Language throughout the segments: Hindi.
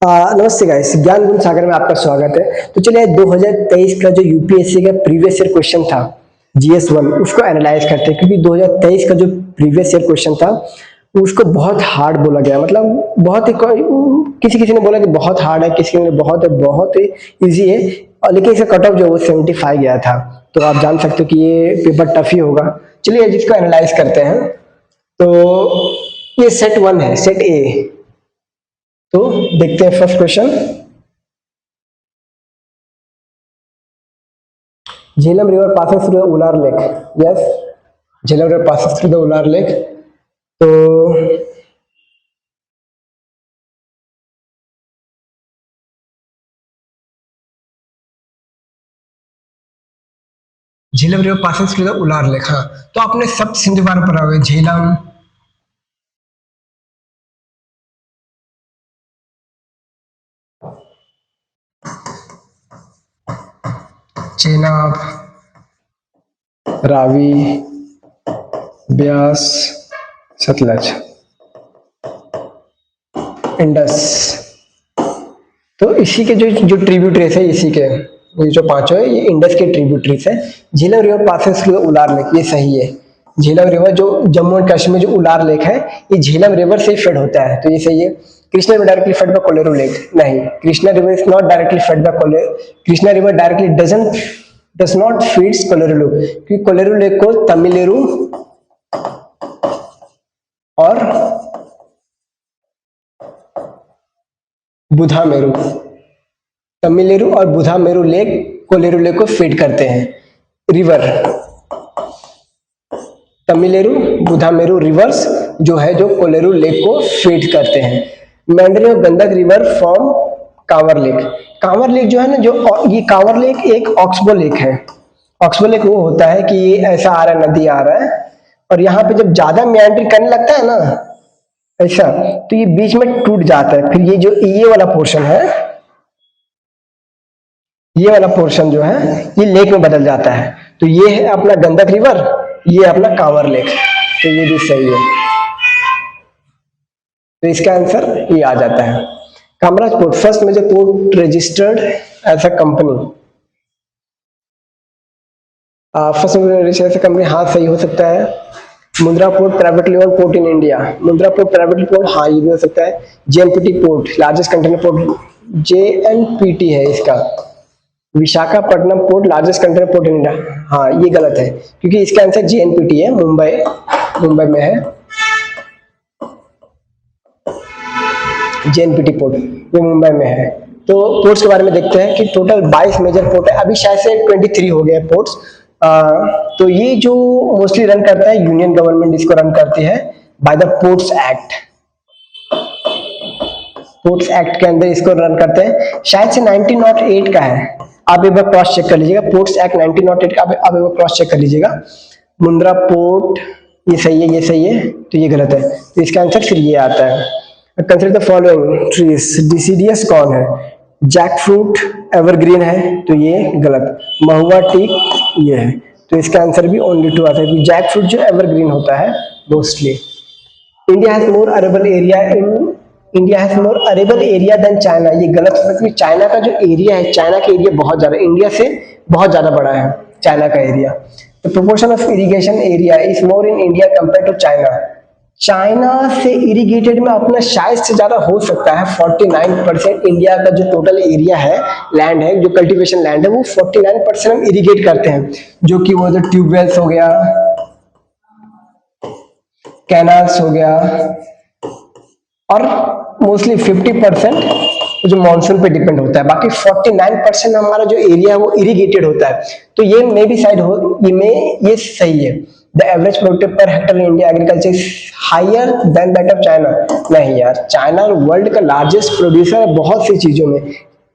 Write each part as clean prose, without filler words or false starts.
नमस्ते गाइस, ज्ञान गुण सागर में आपका स्वागत है। तो चलिए 2023 का जो यूपीएससी का प्रीवियस ईयर क्वेश्चन था जीएस वन, उसको एनालाइज करते हैं। क्योंकि 2023 का जो प्रीवियस ईयर क्वेश्चन था उसको बहुत हार्ड बोला गया। मतलब बहुत ही किसी किसी ने बोला कि बहुत हार्ड है, किसी ने बहुत ही इजी है। लेकिन इसका कट ऑफ जो वो 75 गया था। तो आप जान सकते हो कि ये पेपर टफ ही होगा। चलिए जिसको एनालाइज करते हैं। तो ये सेट वन है, सेट ए। तो देखते हैं first question. Jhelum river passes through the Wular lake. Yes, Jhelum river passes through the Wular lake. तो Jhelum river passes through the Wular lake, हाँ। तो आपने सप्त सिंधु बार पढ़ा हुआ है। झेलम, चेनाब, रावी, ब्यास, सतलज, इंडस। तो इसी के जो जो ट्रिब्यूटरीज है, इसी के ये जो पांचों है, ये इंडस के ट्रिब्यूटरीज है। झेलम रिवर पासेस थ्रू उलार लेक, ये सही है। झेलम रिवर जो जम्मू एंड कश्मीर जो उलार लेक है, ये झेलम रिवर से फेड होता है, तो ये सही है। Krishna river directly fed by Kolleru lake, नहीं। Krishna river is not directly fed by Kolleru. Krishna river directly does not feeds Kolleru lake, क्योंकि कोलेरू लेक को तमिलेरू और बुधामेरू, तमिलेरू और बुधामेरू लेक कोलेरू लेक को फीड करते हैं। रिवर तमिलेरू बुधामेरू रिवर्स जो है, जो कोलेरू लेक को फीड करते हैं। मैंडरी और Gandak river from Kanwar lake. Kanwar lake जो है ना, जो ये कांवर लेक एक ऑक्सबो लेक है। ऑक्सबो लेक वो होता है कि ये ऐसा आ रहा है, नदी आ रहा है, और यहाँ पे जब ज्यादा मेंड्रिंग करने लगता है ना, ऐसा, तो ये बीच में टूट जाता है। फिर ये जो ये वाला पोर्शन है, ये वाला पोर्शन जो है, ये लेक में बदल जाता है। तो ये है अपना गंडक रिवर, ये अपना कांवर लेक। तो ये भी सही है। तो इसका आंसर ये आ जाता है। Kamaraj port, first major port registered as a company. First major registered as a company, हाँ सही हो सकता है। Mundra port privately owned port in India. Mundra port privately port, हाँ ये भी हो सकता है। JNPT port largest container port, JNPT है इसका। Visakhapatnam port largest container port in India, हाँ ये गलत है, क्योंकि इसका आंसर जेएनपीटी है, मुंबई, मुंबई में है जेएनपीटी पोर्ट, ये मुंबई में है। तो पोर्ट्स के बारे में देखते हैं कि टोटल 22 मेजर पोर्ट है। अभी शायद से 23 हो गए पोर्ट्स। तो ये जो मोस्टली रन करता है यूनियन गवर्नमेंट, इसको रन करती है by the ports act. Ports act के अंदर इसको रन करते हैं। शायद से 1908 का है, आप एक बार क्रॉस चेक कर लीजिएगा। पोर्ट्स एक्ट 1908 का, आप एक बार क्रॉस चेक कर लीजिएगा। मुंद्रा पोर्ट, ये सही है, ये सही है, तो ये गलत है। तो इसका आंसर फिर ये आता है। Consider the following trees, deciduous कौन है? जैक फ्रूट एवरग्रीन है, तो ये गलत। महुआ टीक ये है, तो इसका आंसर भी ओनली टू आता है। जैक फ्रूट जो एवरग्रीन होता है mostly. India has more arable area in India has more arable area than China, ये गलत है, क्योंकि चाइना का जो एरिया है, चाइना का एरिया बहुत ज्यादा, इंडिया से बहुत ज्यादा बड़ा है चाइना का एरिया। The proportion of irrigation area is more in India compare to China. China से इरिगेटेड में अपना शायद से ज्यादा हो सकता है। 49% इंडिया का जो टोटल एरिया है, लैंड है, जो कल्टीवेशन लैंड है, वो 49% हम इरिगेट करते हैं, जो कि वो जो ट्यूबवेल्स हो गया, कैनाल्स हो गया, और मोस्टली 50% जो मानसून पे डिपेंड होता है। बाकी 49% हमारा जो एरिया है वो इरिगेटेड होता है। तो ये मे बी साइड हो, ये सही है। The average product per hectare in India agriculture is higher than that of China. नहीं यार, चाइना वर्ल्ड का लार्जेस्ट प्रोड्यूसर है बहुत सी चीजों में।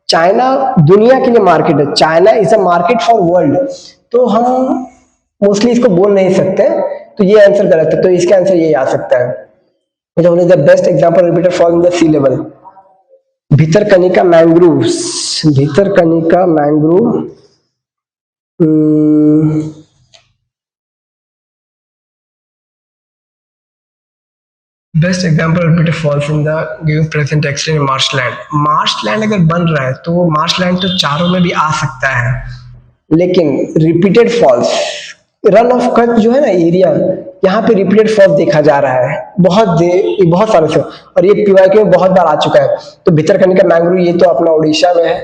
चाइना दुनिया के लिए मार्केट है, China is a market for world. तो हम मोस्टली इसको बोल नहीं सकते, तो ये आंसर गलत है। तो इसका आंसर ये आ सकता है। One is the best example repeated from the sea level. Bhitarkanika mangroves, Bhitarkanika mangrove, best example repeated falls in the given present text in marshland. Marshland अगर बन रहा है तो मार्शलैंड तो चारों में भी आ सकता है, लेकिन रिपीटेड फॉल्स, रन ऑफ कच जो है ना एरिया, यहाँ पे रिपीटेड फॉल्स देखा जा रहा है बहुत सालों से, और ये पीवाईक्यू में बहुत बार आ चुका है। तो भितरकनिका मैंग्रोव ये तो अपना उड़ीसा में है,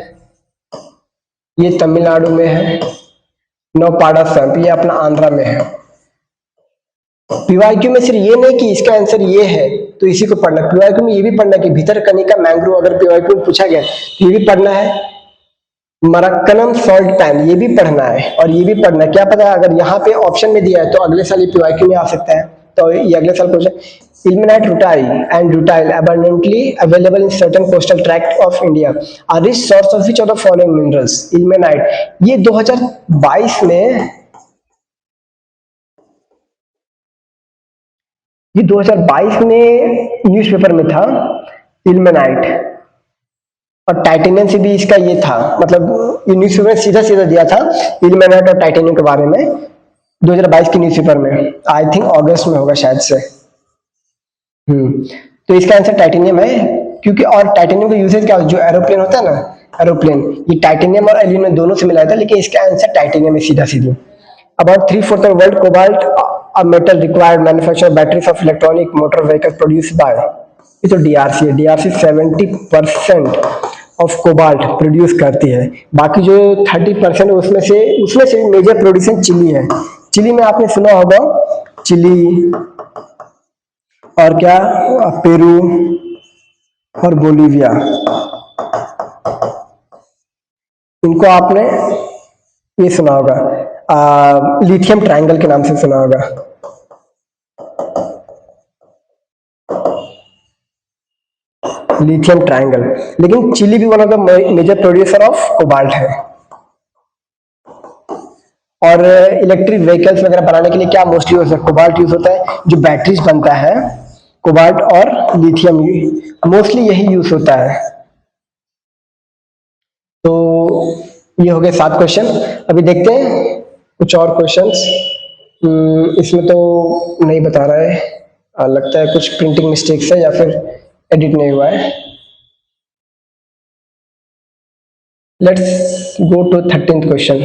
ये तमिलनाडु में है। नौपाड़ा स्वैम्प ये अपना आंध्रा में है। पीवाईक्यू में सिर्फ ये नहीं कि इसका आंसर ये है तो इसी को पढ़ना, पीवाईक्यू में ये भी पढ़ना कि भितरकनिका मैंग्रोव अगर पीवाईक्यू में पूछा गया तो ये भी पढ़ना है। मरक्कनम सॉल्ट पैन ये भी पढ़ना है, और ये भी पढ़ना है। क्या पता अगर यहाँ पे ऑप्शन में दिया है तो अगले साल ये पीवाईक्यू में आ सकता है, तो ये अगले साल question. Ilmenite rutile and rutile abundantly available in certain coastal tract of India are rich source of which of the following minerals? Ilmenite ये 2022 में, ये 2022 में न्यूज़पेपर में था इल्मेनाइट, और टाइटेनियम से भी इसका ये था, मतलब ये न्यूज़पेपर में सीधा सीधा दिया था इल्मेनाइट और टाइटेनियम के बारे में 2022 के न्यूज़पेपर में, आई थिंक अगस्त में होगा शायद से। तो इसका आंसर टाइटेनियम है, क्योंकि और टाइटेनियम का यूसेज क्या, जो एरोप्लेन होता है ना, एरोप्लेन, ये टाइटेनियम और एल्यूमिनियम दोनों से मिलाया था, लेकिन इसका आंसर टाइटेनियम है सीधा सीधी। About 3/4 of world cobalt a metal required manufacture batteries of electronic motor vehicle produced by, ये तो डीआरसी है। डीआरसी 70% ऑफ कोबाल्ट प्रोड्यूस करती है, बाकी जो 30% उसमें से मेजर प्रोड्यूसर चिली है। चिली में आपने सुना होगा, चिली और क्या, पेरू और बोलीविया, इनको आपने ये सुना होगा, लिथियम ट्रायंगल के नाम से सुना होगा। लिथियम ट्रायंगल, लेकिन चिली भी one of the major producer of cobalt है। और इलेक्ट्रिक व्हीकल्स वगैरह बनाने के लिए क्या मोस्टली यूज होता है, कोबाल्ट यूज होता है। जो बैटरीज बनता है, कोबाल्ट और लिथियम मोस्टली यही यूज होता है। तो ये हो गए 7 क्वेश्चन। अभी देखते हैं कुछ और क्वेश्चंस। इसमें तो नहीं बता रहा है, लगता है कुछ प्रिंटिंग मिस्टेक्स है या फिर एडिट नहीं हुआ है। Let's go to 13th question.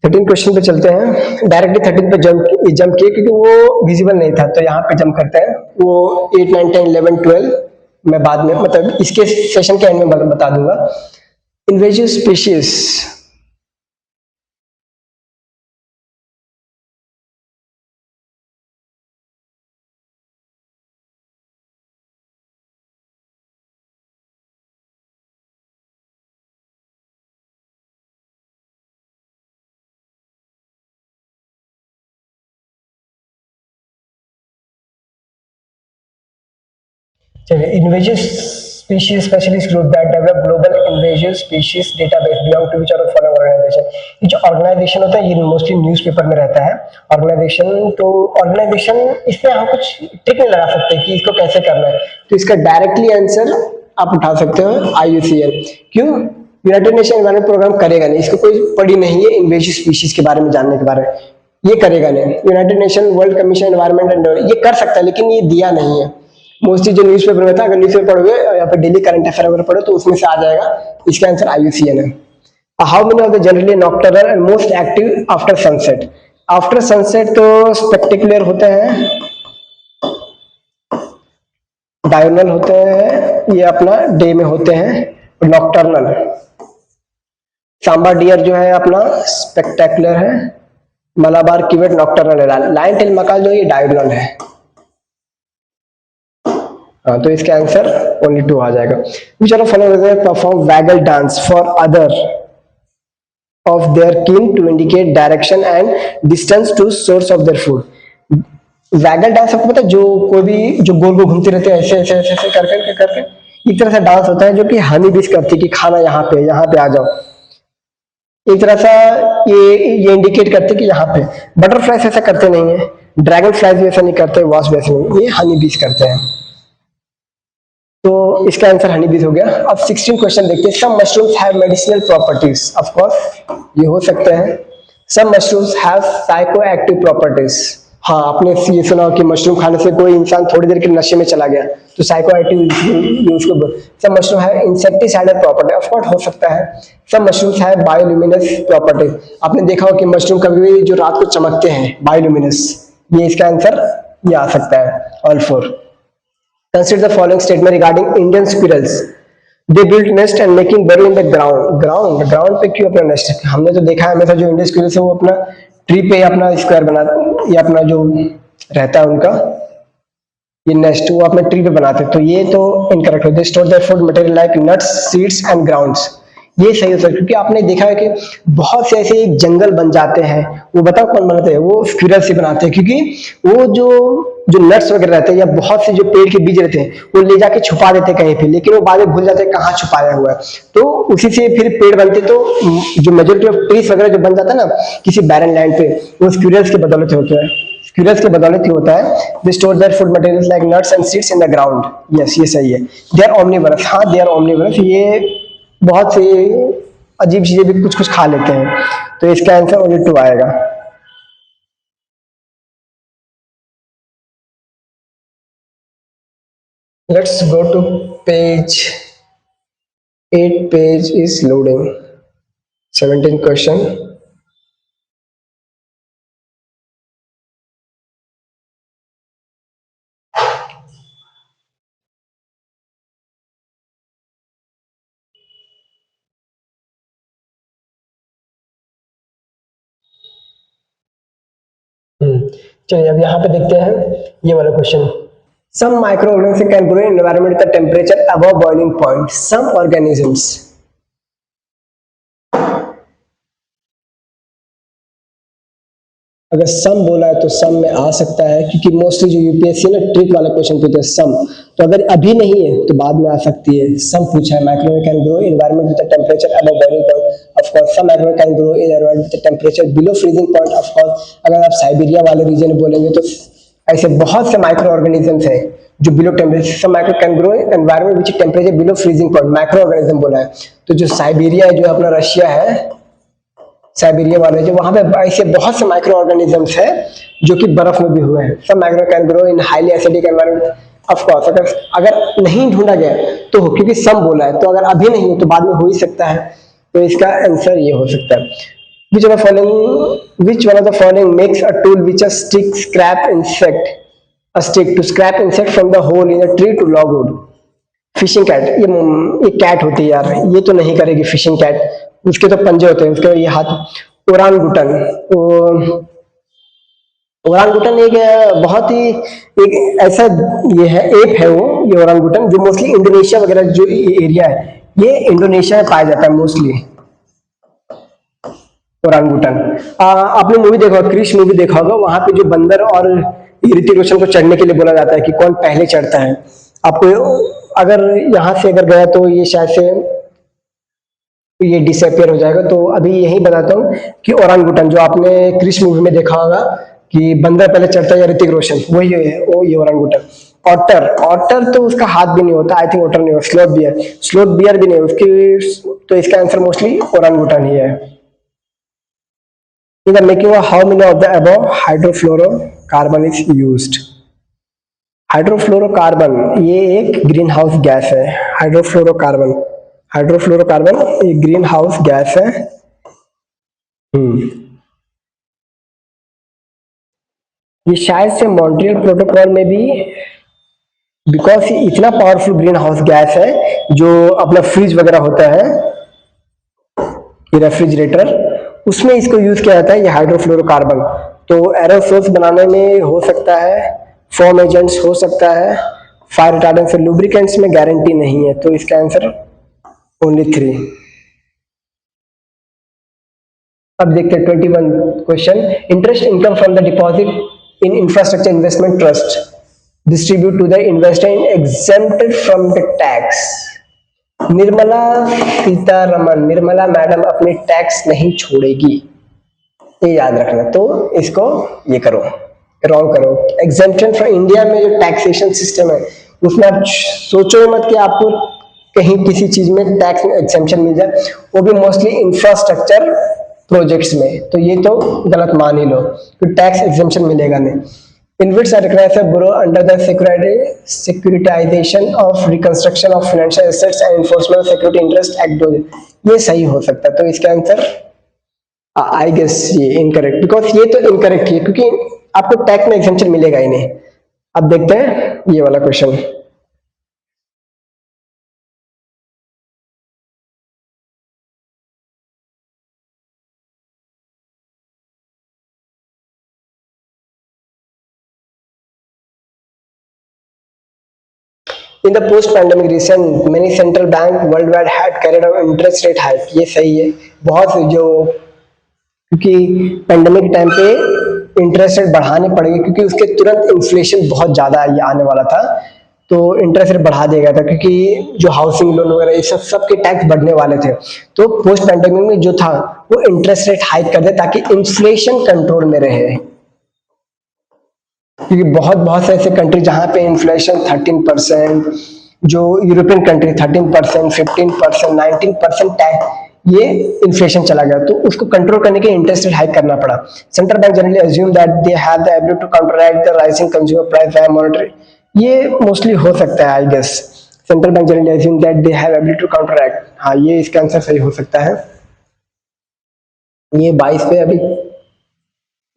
13 question पे चलते हैं। डायरेक्टली 13 पे जंप किए क्योंकि वो विजिबल नहीं था, तो यहाँ पे जंप करते हैं। वो 8, 9, 10, 11, 12 मैं बाद में, मतलब इसके सेशन के एंड में बता दूंगा। Invasive species, invasive species specialist group that develop global invasive species database belong to which of the following organization? ये जो ऑर्गेनाइजेशन होता है ये मोस्टली न्यूज़पेपर में रहता है ऑर्गेनाइजेशन। तो ऑर्गेनाइजेशन, इसमें हम कुछ ट्रिक नहीं लगा सकते कि इसको कैसे करना है, तो इसका डायरेक्टली आंसर आप उठा सकते हो IUCN। क्यों? यूनाइटेड नेशन एनवायरनमेंट प्रोग्राम करेगा नहीं, इसको कोई पड़ी नहीं है इन्वेजिव स्पीशीज के बारे में जानने के बारे में, ये करेगा नहीं। United nation world commission environment and ये कर सकता है, लेकिन ये दिया नहीं है। मोस्टली जो न्यूज़पेपर में था, अगर न्यूज़पेपर पढ़ोगे या फिर डेली करंट अफेयर अगर पढ़ो तो उसमें से आ जाएगा। इसका आंसर IUCN है। How many of the generally nocturnal and most active after sunset? After sunset तो स्पेक्टेकुलर होते हैं, डायurnal होते हैं, ये अपना डे में होते हैं। नॉक्टर्नल, सांबा डियर जो है अपना स्पेक्टेकुलर है, मलाबार किवेट नॉक्टर्नल है, लायन टेल मकाल जो ये डायurnal है। तो इसका आंसर ओनली 2 आ जाएगा। Which of the following perform waggle dance for other of their kin to indicate direction and distance to source of their food? Vagal dance आपको पता है, जो कोई भी जो गोल गोल घूमते रहते हैं ऐसे ऐसे ऐसे ऐसे करके एक तरह से डांस होता है जो कि हनी बीस करती है कि खाना यहाँ पे आ जाओ। एक तरह सा ये इंडिकेट करते कि यहाँ पे। बटरफ्लाइज ऐसा करते नहीं है, ड्रैगन फ्लाइज भी ऐसा नहीं करते, वास्प भी ऐसा नहीं, ये हनी बीस करते हैं। तो इसका आंसर हनी बीज हो गया। अब 16 क्वेश्चन देखते हैं। Some mushrooms have medicinal properties, of course ये हो सकते हैं। Some mushrooms have psychoactive properties, हाँ आपने ये सुना हो कि मशरूम खाने से कोई इंसान थोड़ी देर के नशे में चला गया तो साइकोएक्टिव उसको। Some mushroom have insecticidal property, of course हो सकता है। Some mushrooms have bioluminous property, आपने देखा हो कि मशरूम कभी भी जो रात को चमकते हैं, बायोल्यूमिनस, ये इसका आंसर ये आ सकता है, all four. Consider the following statement regarding Indian squirrels. They build nest and making burrow in the ground. Ground पे क्यों अपना nest? हमने तो देखा है हमेशा जो इंडियन स्क्विरल्स है वो अपना ट्री पे अपना स्क्वायर बनाते, या अपना जो रहता है उनका ये नेस्ट वो अपने ट्री पे बनाते हैं, तो ये तो इनकरेक्ट होता है। Store their food material like nuts, seeds and grounds, ये सही होता है क्योंकि आपने देखा है कि बहुत से ऐसे जंगल बन जाते हैं, वो बताओ कौन बनाते हैं? वो स्क्विरल से बनाते हैं, क्योंकि वो जो नट्स वगैरह रहते हैं या बहुत से जो पेड़ के बीज रहते हैं वो ले जाके छुपा देते हैं कहीं पे, लेकिन वो बाद में भूल जाते हैं कहाँ छुपाया हुआ है, तो उसी से फिर पेड़ बनते। तो जो मेजोरिटी ऑफ ट्रीज वगैरह जो बन जाता है ना किसी बैरन लैंड पे, वो स्क्विरल्स के बदौलत होता है, स्क्विरल्स के बदौलत ही होता है। They store their food materials like nuts and seeds in the ground, yes ये सही है। दे आर ओमनिवरस, हाँ दे आर ओमनिवरस, ये बहुत से अजीब चीजें भी कुछ कुछ खा लेते हैं, तो इसका आंसर ओनली 2 आएगा। Let's go to page 8, page is loading. 17 question. चलिए अब यहाँ पे देखते हैं ये वाला question. Some microorganism can grow in environment with temperature above boiling point. Some organisms, अगर सम बोला है तो सम में आ सकता है, क्योंकि मोस्टली जो यूपीएससी ना ट्रिक वाला क्वेश्चन पूछते हैं सम, तो अगर अभी नहीं है तो बाद में आ सकती है। सम पूछा है, microwave can grow in environment with temperature above boiling point, of course some microwave can grow in environment with temperature below freezing point, of course. अगर आप साइबेरिया वाले रीजन बोलेंगे तो ऐसे बहुत से माइक्रो ऑर्गेनिजम्स है जो below temperature, some micro can grow in environment which temperature below freezing point, micro organism बोला है। तो जो साइबेरिया है, जो अपना रशिया है, साइबेरिया वाले जो वहां पे ऐसे बहुत से माइक्रो ऑर्गेनिजम्स है जो कि बर्फ में भी हुए हैं। सब micro can grow in highly acidic environment, of course. अगर नहीं ढूंढा गया तो हो, क्योंकि सम बोला है, तो अगर अभी नहीं है तो बाद में हो ही सकता है, तो इसका आंसर ये हो सकता है। Which one of the following makes a tool which a stick scrap insect, a stick to scrap insect from the hole in a tree to log wood? Fishing cat, ये कैट होती है यार, ये तो नहीं करेगी फिशिंग कैट, उसके तो पंजे होते हैं, उसके ये हाथ। ओरांगुटन, ओरांगुटन एक बहुत ही एक ऐसा ये है, एप है वो, ये ओरांगुटन जो मोस्टली इंडोनेशिया वगैरह जो एरिया है, ये इंडोनेशिया में पाया जाता है मोस्टली ओरांगुटन। आपने मूवी देखा होगा, क्रिश मूवी देखा होगा, वहां पे जो बंदर और ऋतिक रोशन को चढ़ने के लिए बोला जाता है कि कौन पहले चढ़ता है। आपको अगर यहाँ से अगर गया तो ये शायद से ये डिसअपियर हो जाएगा, तो अभी यही बताता हूँ कि ओरांगुटन जो आपने क्रिश मूवी में देखा होगा कि बंदर पहले चढ़ता है या ऋतिक रोशन, वही है वो, ये ओरांगुटन। ऑटर, ऑटर तो उसका हाथ भी नहीं होता, आई थिंक ऑटर नहीं होता। स्लोथ बियर, स्लोथ बियर भी नहीं उसकी, तो इसका आंसर मोस्टली ओरांगुटन ही है। In the making of how many of the above hydrofluorocarbon is used? Hydrofluorocarbon ये एक ग्रीन हाउस गैस है। हाइड्रोफ्लोरोकार्बन, हाइड्रोफ्लोरोकार्बन ये ग्रीन हाउस गैस है। ये शायद से मॉन्ट्रियल प्रोटोकॉल में भी, बिकॉज ये इतना पावरफुल ग्रीन हाउस गैस है, जो अपना फ्रिज वगैरह होता है, ये रेफ्रिजरेटर, उसमें इसको यूज किया जाता है, ये हाइड्रोफ्लोरोकार्बन। तो एरोसोल्स बनाने में हो सकता है, फोम एजेंट्स हो सकता है, फायर रिटार्डेंट्स और लुब्रिकेंट्स में गारंटी नहीं है, तो इसका आंसर ओनली 3। अब देखते हैं 21 question. Interest income from the deposit in infrastructure investment trust distribute to the investor in exempted from the tax. Nirmala Sitharaman, Nirmala madam अपनी टैक्स नहीं छोड़ेगी, ये याद रखना। तो इसको ये करो, रॉन्ग करो। एग्जेम्पशन फ्रॉम इंडिया में जो टैक्सेशन सिस्टम है उसमें आप सोचो मत कि आपको कहीं किसी चीज में टैक्स एग्जेम्पशन मिल जाए, वो भी मोस्टली इंफ्रास्ट्रक्चर प्रोजेक्ट्स में। तो ये तो गलत मान ही लो कि टैक्स एग्जेम्पशन मिलेगा नहीं। InvITs are recognized as borrow under the Securitization of Reconstruction of Financial Assets and Enforcement of Security Interest Act 2000। ये सही हो सकता है, तो इसका आंसर आई गेस ये इनकरेक्ट, बिकॉज ये तो इनकरेक्ट है क्योंकि आपको टैक्स में एग्जेम्पशन मिलेगा ही नहीं। अब देखते हैं ये वाला question. In the post-pandemic recent, many central bank worldwide had carried out interest rate hike। ये सही है, बहुत जो क्योंकि पेंडेमिक के टाइम पे इंटरेस्ट रेट बढ़ाने पड़ेंगे क्योंकि उसके तुरंत इन्फ्लेशन बहुत ज्यादा ये आने वाला था, तो इंटरेस्ट रेट बढ़ा दिया गया था क्योंकि जो हाउसिंग लोन वगैरह ये सब के टैक्स बढ़ने वाले थे। तो पोस्ट पेंडेमिक में जो था वो इंटरेस्ट रेट हाइक कर दे ताकि इन्फ्लेशन कंट्रोल में रहे, क्योंकि बहुत बहुत से ऐसे कंट्री जहां पे इन्फ्लेशन 13%, जो यूरोपियन कंट्री 13%, 15%, 19% टैक्स, ये इन्फ्लेशन चला गया, तो उसको कंट्रोल करने के लिए इंटरेस्ट रेट हाइक करना पड़ा। Central bank generally assume that they have the ability to counteract the rising consumer price by monetary. ये मोस्टली हो सकता है I guess. Central bank generally assume that they have ability to counteract, हाँ ये इसका आंसर सही हो सकता है। ये 22 पे अभी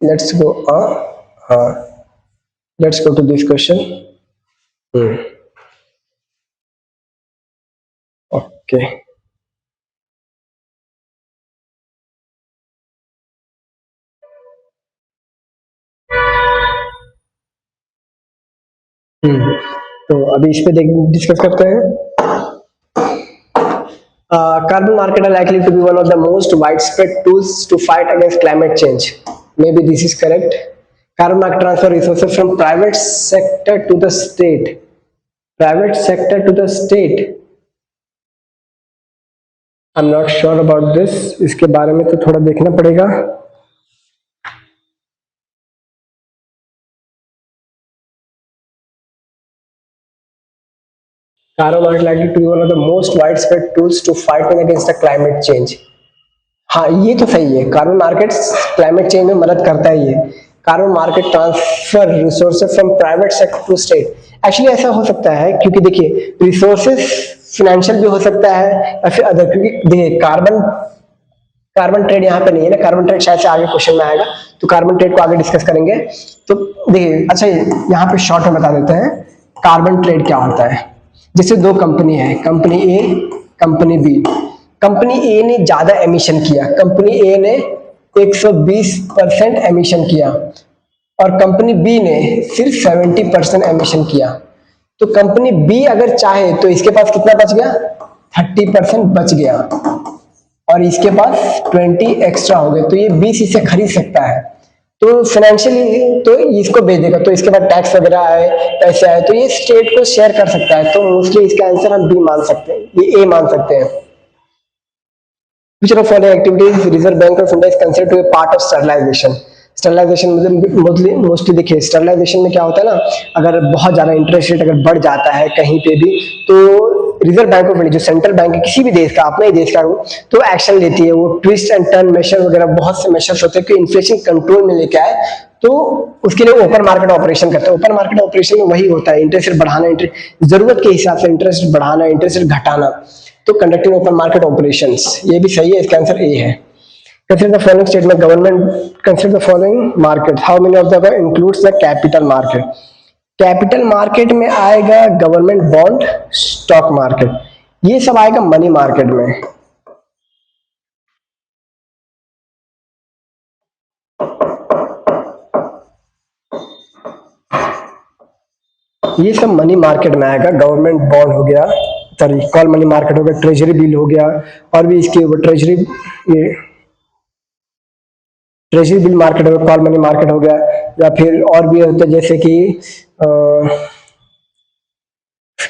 लेट्स गो, हाँ let's go to this question। okay, तो अभी इस पे डिस्कस करते हैं। Carbon market are likely to be one of the most widespread tools to fight against climate change। Maybe this is correct। Carbon market transfer resources from private sector to the state। Private sector to the state, I'm not sure about this। इसके बारे में तो थोड़ा देखना पड़ेगा। Carbon market likely to be one of the most widespread tools to fight against the climate change। हाँ ये तो सही है, कार्बन मार्केट क्लाइमेट चेंज में मदद करता है। ये carbon market transfer resources from private sector to state. Actually ऐसा हो सकता है क्योंकि देखिए रिसोर्सेज फिनेंशियल भी हो सकता है या फिर अदर, क्योंकि देखिए कार्बन ट्रेड यहाँ पे नहीं है ना, कार्बन ट्रेड शायद से आगे क्वेश्चन में आएगा, तो कार्बन ट्रेड को आगे डिस्कस करेंगे। तो देखिए अच्छा यहाँ पे शॉर्ट में बता देते हैं कार्बन ट्रेड क्या होता है। जैसे दो कंपनी है, कंपनी ए कंपनी बी। कंपनी ए ने ज्यादा एमिशन किया, कंपनी ए ने 120% एमिशन किया और कंपनी बी ने सिर्फ 70% एमिशन किया। तो कंपनी बी अगर चाहे तो इसके पास कितना बच गया, 30% बच गया और इसके पास 20 एक्स्ट्रा हो गए, तो ये 20 इसे खरीद सकता है। तो फाइनेंशियली तो इसको बेच देगा, तो इसके बाद टैक्स वगैरह आए, पैसे आए, तो ये स्टेट को शेयर कर सकता है। तो मोस्टली इसका आंसर हम बी मान सकते हैं, ये ए मान सकते हैं। Which of following activities Reserve Bank of India is considered to be part of sterilization? Sterilization मतलब मोस्टली देखिए स्टरलाइजेशन में क्या होता है ना, अगर बहुत ज्यादा इंटरेस्ट रेट अगर बढ़ जाता है कहीं पे भी, तो रिजर्व बैंक ऑफ इंडिया जो सेंट्रल बैंक है किसी भी देश का, अपने ही देश का हो, तो एक्शन लेती है। वो ट्विस्ट एंड टर्न मेजर वगैरह बहुत से मेजर्स होते हैं कि इन्फ्लेशन कंट्रोल में लेके आए, तो उसके लिए ओपन मार्केट ऑपरेशन करते हैं। ओपन मार्केट ऑपरेशन में वही होता है, इंटरेस्ट रेट बढ़ाना, जरूरत के हिसाब से इंटरेस्ट बढ़ाना, इंटरेस्ट रेट घटाना, तो कंडक्टिंग ओपन मार्केट ऑपरेशंस। ये भी सही है, इसका आंसर ए है। Consider the following statement, government consider the following market, how many of the above includes the capital market? Capital market में आएगा गवर्नमेंट बॉन्ड, स्टॉक मार्केट, ये सब आएगा मनी मार्केट में। ये सब मनी मार्केट में आएगा, गवर्नमेंट बॉन्ड हो गया, सॉरी कॉल मनी मार्केट हो गया, ट्रेजरी बिल हो गया, और भी इसके ऊपर ट्रेजरी बिल मार्केट हो गया, कॉल मनी मार्केट हो गया, या फिर और भी होते जैसे कि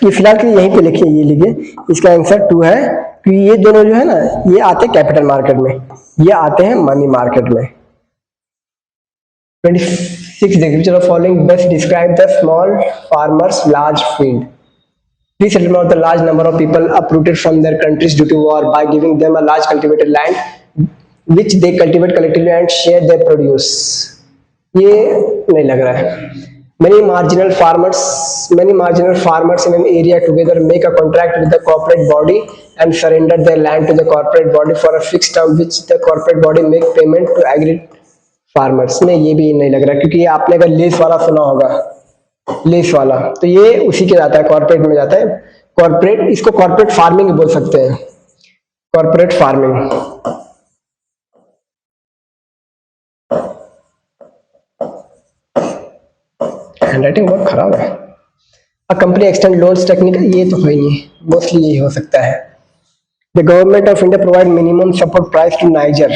ये फिलहाल के यहीं पे लिखिए, ये लिखिए, इसका आंसर 2 है, क्योंकि ये दोनों जो है ना ये आते हैं कैपिटल मार्केट में, ये आते हैं मनी मार्केट में। 26 देखिए, चलो following best describe the small farmers large field. resettlement of the large number of people uprooted from their countries due to war by giving them a large cultivated land which they cultivate collectively and share their produce. ये नहीं लग रहा है. Many marginal farmers in an area together make a contract with the corporate body and surrender their land to the corporate body for a fixed term which the corporate body make payment to agri farmers. नहीं, ये भी नहीं लग रहा, क्योंकि आपने अगर लेस वाला सुना होगा, लेस वाला, तो ये उसी के जाता है, कॉर्पोरेट में जाता है. कॉर्पोरेट, इसको कॉर्पोरेट फार्मिंग बोल सकते हैं, कॉर्पोरेट फार्मिंग. हैंडराइटिंग बहुत खराब है. A company extend loans technique, ये तो है नहीं, मोस्टली यही हो सकता है. The government of India provide minimum support price to niger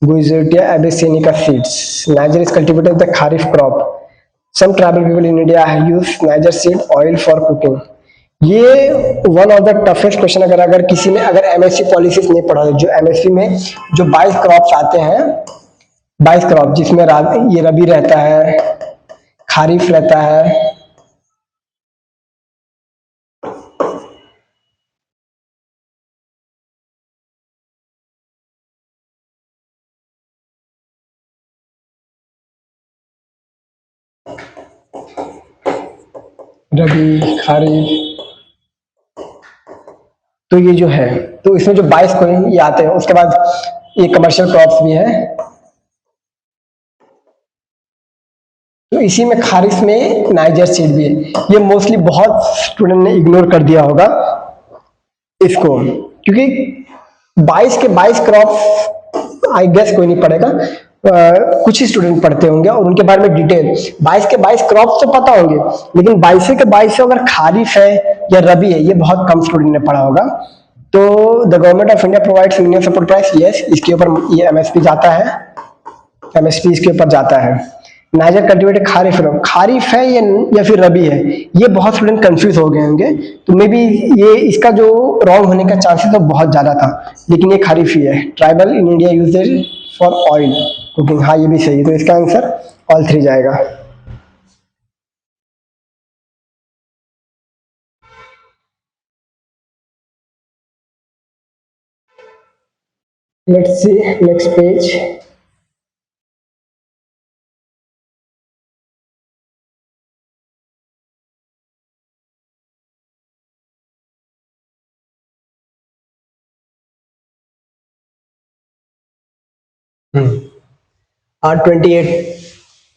Guiziotia abyssinica seeds. Niger is cultivated the kharif crop. Some tribal people in India use Niger seed oil for cooking. ये one of the toughest question. अगर किसी ने अगर एमएससी पॉलिसीज नहीं पढ़ा, जो एमएससी में जो 22 क्रॉप्स आते हैं, 22 क्रॉप जिसमें ये रबी रहता है, खारिफ रहता है, रबी, खारिफ, तो ये जो है, तो इसमें जो 22 को ये आते हैं. उसके बाद ये कमर्शियल क्रॉप्स भी है, तो इसी में खारिफ में नाइजर सीड भी है. ये मोस्टली बहुत स्टूडेंट ने इग्नोर कर दिया होगा इसको, क्योंकि 22 के 22 क्रॉप आई गेस कोई नहीं पढ़ेगा, कुछ ही स्टूडेंट पढ़ते होंगे और उनके बारे में डिटेल. 22 के 22 क्रॉप्स तो पता होंगे, लेकिन 22 के 22 अगर खारिफ है या रबी है, ये बहुत कम स्टूडेंट ने पढ़ा होगा. तो the government of India provides minimum support price, yes, इसके ऊपर ये एमएसपी जाता है, एमएसपी इसके ऊपर जाता है. नाइजर कल्टिवेटेड खारिफ है या फिर रबी है, ये बहुत स्टूडेंट कंफ्यूज हो गए होंगे. तो मे बी ये इसका जो रॉन्ग होने का चांसेस तो बहुत ज्यादा था, लेकिन ये खारिफ ही है. Tribal in India use for oil cooking, हाँ ये भी सही है. तो इसका आंसर ऑल 3 जाएगा. Let's see next page. R28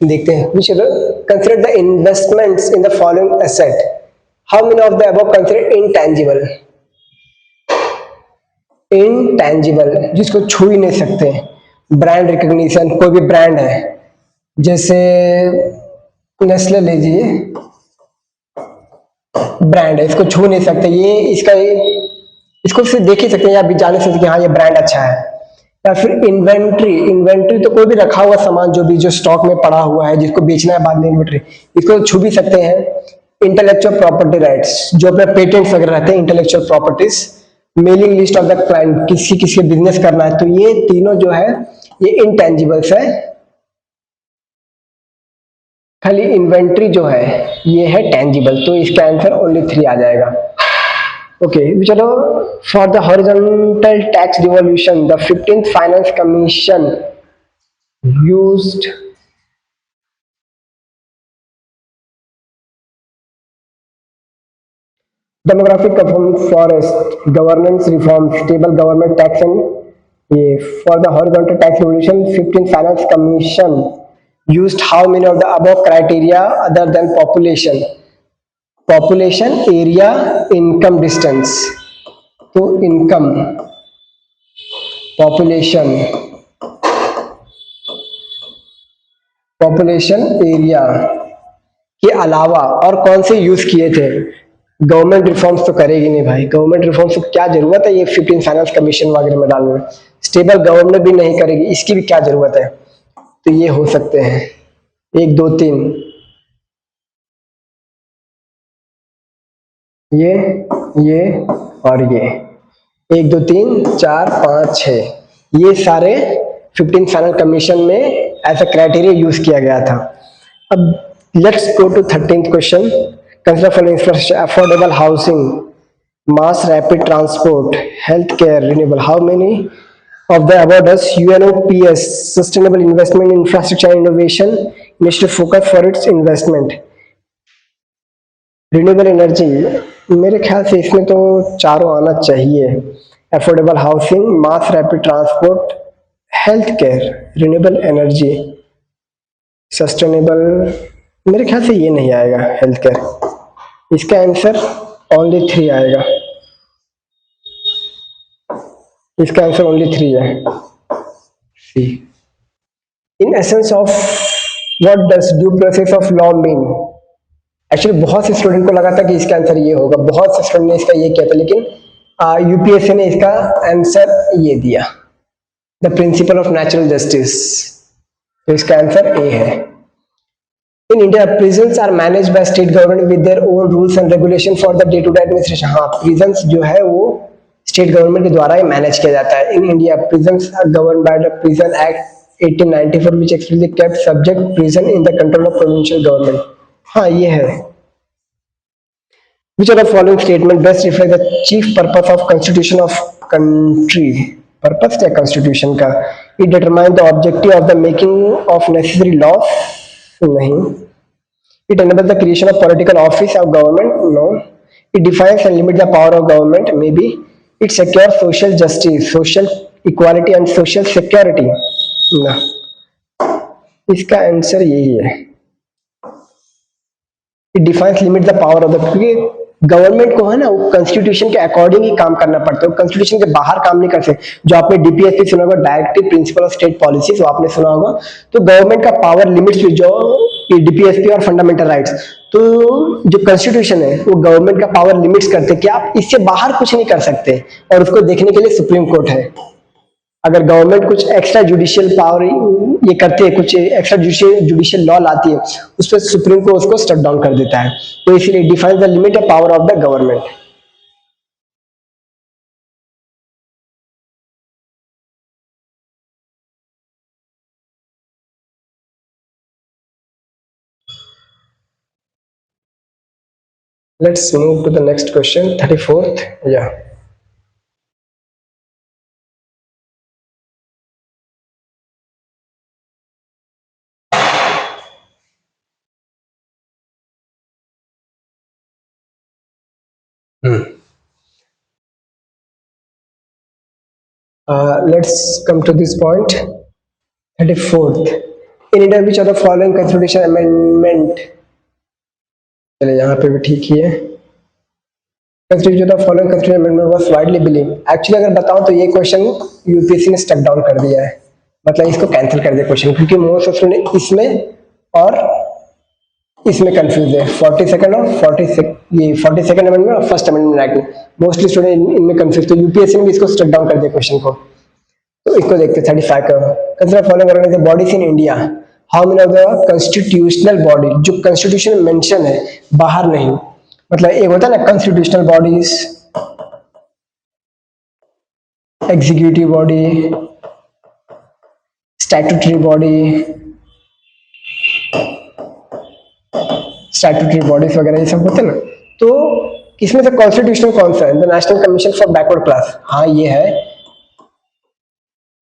देखते हैं. We should consider the investments in the following asset. How many of the above considered intangible? Intangible, जिसको छू ही नहीं सकते. ब्रांड रिकॉग्निशन, कोई भी ब्रांड है, जैसे नेस्ले लीजिए, ब्रांड है, इसको छू नहीं सकते. ये इसको सिर्फ देख ही सकते हैं या भी जान सकते हैं कि हाँ ये ब्रांड अच्छा है. या फिर इन्वेंट्री तो कोई भी रखा हुआ सामान जो स्टॉक में पड़ा हुआ है, जिसको बेचना है बाद में, इन्वेंट्री, इसको छू भी सकते हैं. इंटेलेक्चुअल प्रॉपर्टी राइट्स, जो अपने पेटेंट्स वगैरह रहते हैं, intellectual properties. Mailing list of the client, किसी के बिजनेस करना है, तो ये तीनों जो है ये इंटेंजिबल्स है. खाली इन्वेंट्री जो है ये है टेंजिबल. तो इसका आंसर ओनली 3 आ जाएगा. Okay, चलो, for the horizontal tax devolution, the 15th Finance Commission used demographic forest governance reform, stable government tax and for the horizontal tax devolution, 15th Finance Commission used how many of the above criteria other than population? Population, area, income, distance. तो इनकम, पॉपुलेशन, एरिया के अलावा और कौन से यूज किए थे? गवर्नमेंट रिफॉर्म्स तो करेगी नहीं भाई, गवर्नमेंट रिफॉर्म्स को क्या जरूरत है ये 15 फाइनेंस कमीशन वगैरह में डालने में. स्टेबल गवर्नमेंट भी नहीं करेगी, इसकी भी क्या जरूरत है? तो ये हो सकते हैं 1 2 3, ये और ये 1 2 3 4 5 6, ये सारे 15 फाइनल कमीशन में एज अ क्राइटेरिया यूज किया गया था. अब let's go to 13th question. Consider following infrastructure: affordable housing, mass rapid transport, healthcare, renewable. How many of the above does UNOPS, Sustainable Investment in Infrastructure and Innovation, needs to focus for its investment? Renewable energy, मेरे ख्याल से इसमें तो चारों आना चाहिए: affordable housing, mass rapid transport, health care, renewable energy, sustainable. मेरे ख्याल से ये नहीं आएगा हेल्थ केयर। इसका आंसर ओनली 3 आएगा। इसका आंसर ओनली 3 है, C. In essence of what does due process of law mean? Actually बहुत से स्टूडेंट को लगा था कि इसका आंसर ये होगा, बहुत से स्टूडेंट ने इसका ये किया था, लेकिन यूपीएससी ने इसका आंसर ये दिया, the principle of natural justice. तो इसका आंसर ए है। In India prisons are manage by state government with their own rules and regulation for the day to day administration. हाँ, प्रिजन्स जो है वो स्टेट गवर्नमेंट के द्वारा ही मैनेज किया जाता है। In India prisons are govern by the prison act 1894 which expressly kept subject prison in the control of provincial government. हाँ, ये है। Which of the following statement best reflect the chief purpose of constitution of country? Purpose क्या constitution का? It determine the objective of the making of necessary laws? नहीं। It enables the creation of political office of government? No. It defines and limits the power of government? Maybe. It secures social justice, social equality and social security? No. इसका आंसर यही है। It defines limit the power of the, क्योंकि गवर्नमेंट को है ना वो कॉन्स्टिट्यूशन के अकॉर्डिंग ही काम करना पड़ता है, कॉन्स्टिट्यूशन के बाहर काम नहीं कर सकते। जो आपने डीपीएसपी सुना होगा, directive principle of state policies, वो आपने सुना होगा। तो गवर्नमेंट का पावर लिमिट्स जो डीपीएसपी और फंडामेंटल राइट्स, तो जो कॉन्स्टिट्यूशन है वो गवर्नमेंट का पावर लिमिट्स करते कि आप इससे बाहर कुछ नहीं कर सकते, और उसको देखने के लिए सुप्रीम कोर्ट है। अगर गवर्नमेंट कुछ एक्स्ट्रा जुडिशियल पावर ये करते हैं, कुछ एक्स्ट्रा जुडिशियल लॉ लाती है, उस पर सुप्रीम कोर्ट उसको स्टक डाउन कर देता है। तो इसलिए define the limit of power of the government. Let's move to the next question, 34th। या let's come to this point, 34th। in India which of the following constitution amendment, चलिए यहाँ पे भी ठीक ही है। constitution of following constitution amendment was widely believed। Actually अगर बताऊं तो ये क्वेश्चन यूपीएससी ने स्टक डाउन कर दिया है, मतलब इसको कैंसिल कर दिया क्वेश्चन, क्योंकि मोस्ट ऑफ स्टूडेंट इसमें और इसमें कंफ्यूज है। 42nd और 42nd अमेंडमेंट और फर्स्ट अमेंडमेंट एक्ट में मोस्टली स्टूडेंट इनमें कंफ्यूज। तो यूपीएससी ने भी इसको स्टक डाउन कर दिया क्वेश्चन को। तो इसको देखते हैं 35 का। Consider following organisation bodies in India, how many of the constitutional body, जो कॉन्स्टिट्यूशन में मेंशन है बाहर नहीं, मतलब एक होता है ना constitutional bodies, executive body, statutory body, statutory bodies वगैरह ये सब होते हैं ना। तो इसमें से कॉन्स्टिट्यूशनल कौन सा है? The national commission for backward class. हाँ, ये है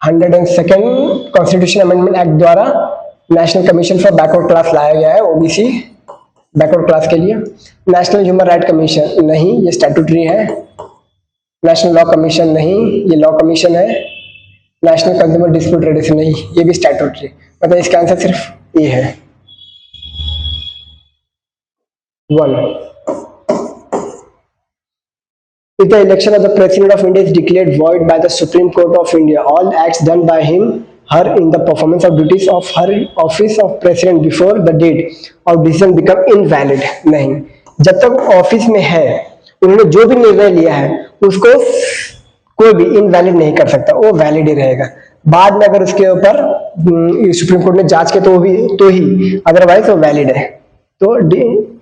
102nd कॉन्स्टिट्यूशन अमेंडमेंट एक्ट द्वारा national commission for backward class लाया गया है, ओबीसी बैकवर्ड क्लास के लिए। नेशनल ह्यूमन राइट कमीशन नहीं, ये स्टैट्यूटरी है। नेशनल लॉ कमीशन नहीं, ये लॉ कमीशन है। नेशनल कंज्यूमर डिस्प्यूट रेडिएशन नहीं, ये भी स्टैट्यूटरी। मतलब इसका आंसर सिर्फ ए है, 1। If the election of the President of India is declared void by the Supreme Court of India, all acts done by him, her in the performance of duties of her office of President before the date of decision become invalid। नहीं, जब तक ऑफिस में है उन्होंने जो भी निर्णय लिया है उसको कोई भी इनवैलिड नहीं कर सकता, वो वैलिड ही रहेगा। बाद में अगर उसके ऊपर सुप्रीम कोर्ट ने जांच के तो ही अदरवाइज वो वैलिड है। तो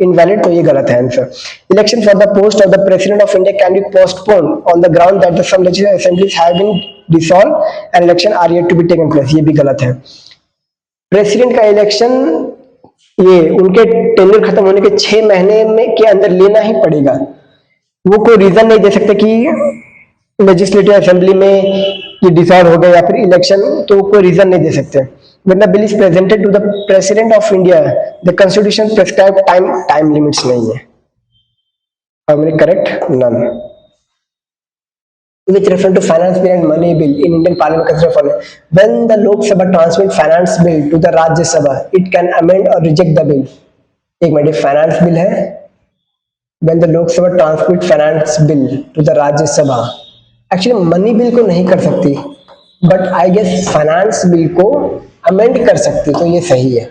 इनवैलिड, तो ये गलत है answer. Election for the post of the president of India can be postpone on the ground that the some legislative assemblies have been dissolved and election are yet to be taken place, ये भी गलत है। प्रेसिडेंट का इलेक्शन ये उनके टेन्योर खत्म होने के 6 महीने में के अंदर लेना ही पड़ेगा। वो कोई रीजन नहीं दे सकते कि लेजिस्लेटिव असेंबली में ये डिसॉल्व हो गया या फिर इलेक्शन, तो कोई रीजन नहीं दे सकते। When the bill is presented to the President of India, the Constitution prescribe time limits नहीं है। Correct none. With reference to finance bill and money bill in Indian Parliament, consider following: when the Lok Sabha transmit finance bill to the Rajya Sabha, it can amend or reject the bill। एक मिनट, फाइनेंस बिल है, when the Lok Sabha transmit finance bill to the Rajya Sabha, actually money bill को नहीं कर सकती, but I guess finance bill को अमेंड कर सकती, तो ये सही है।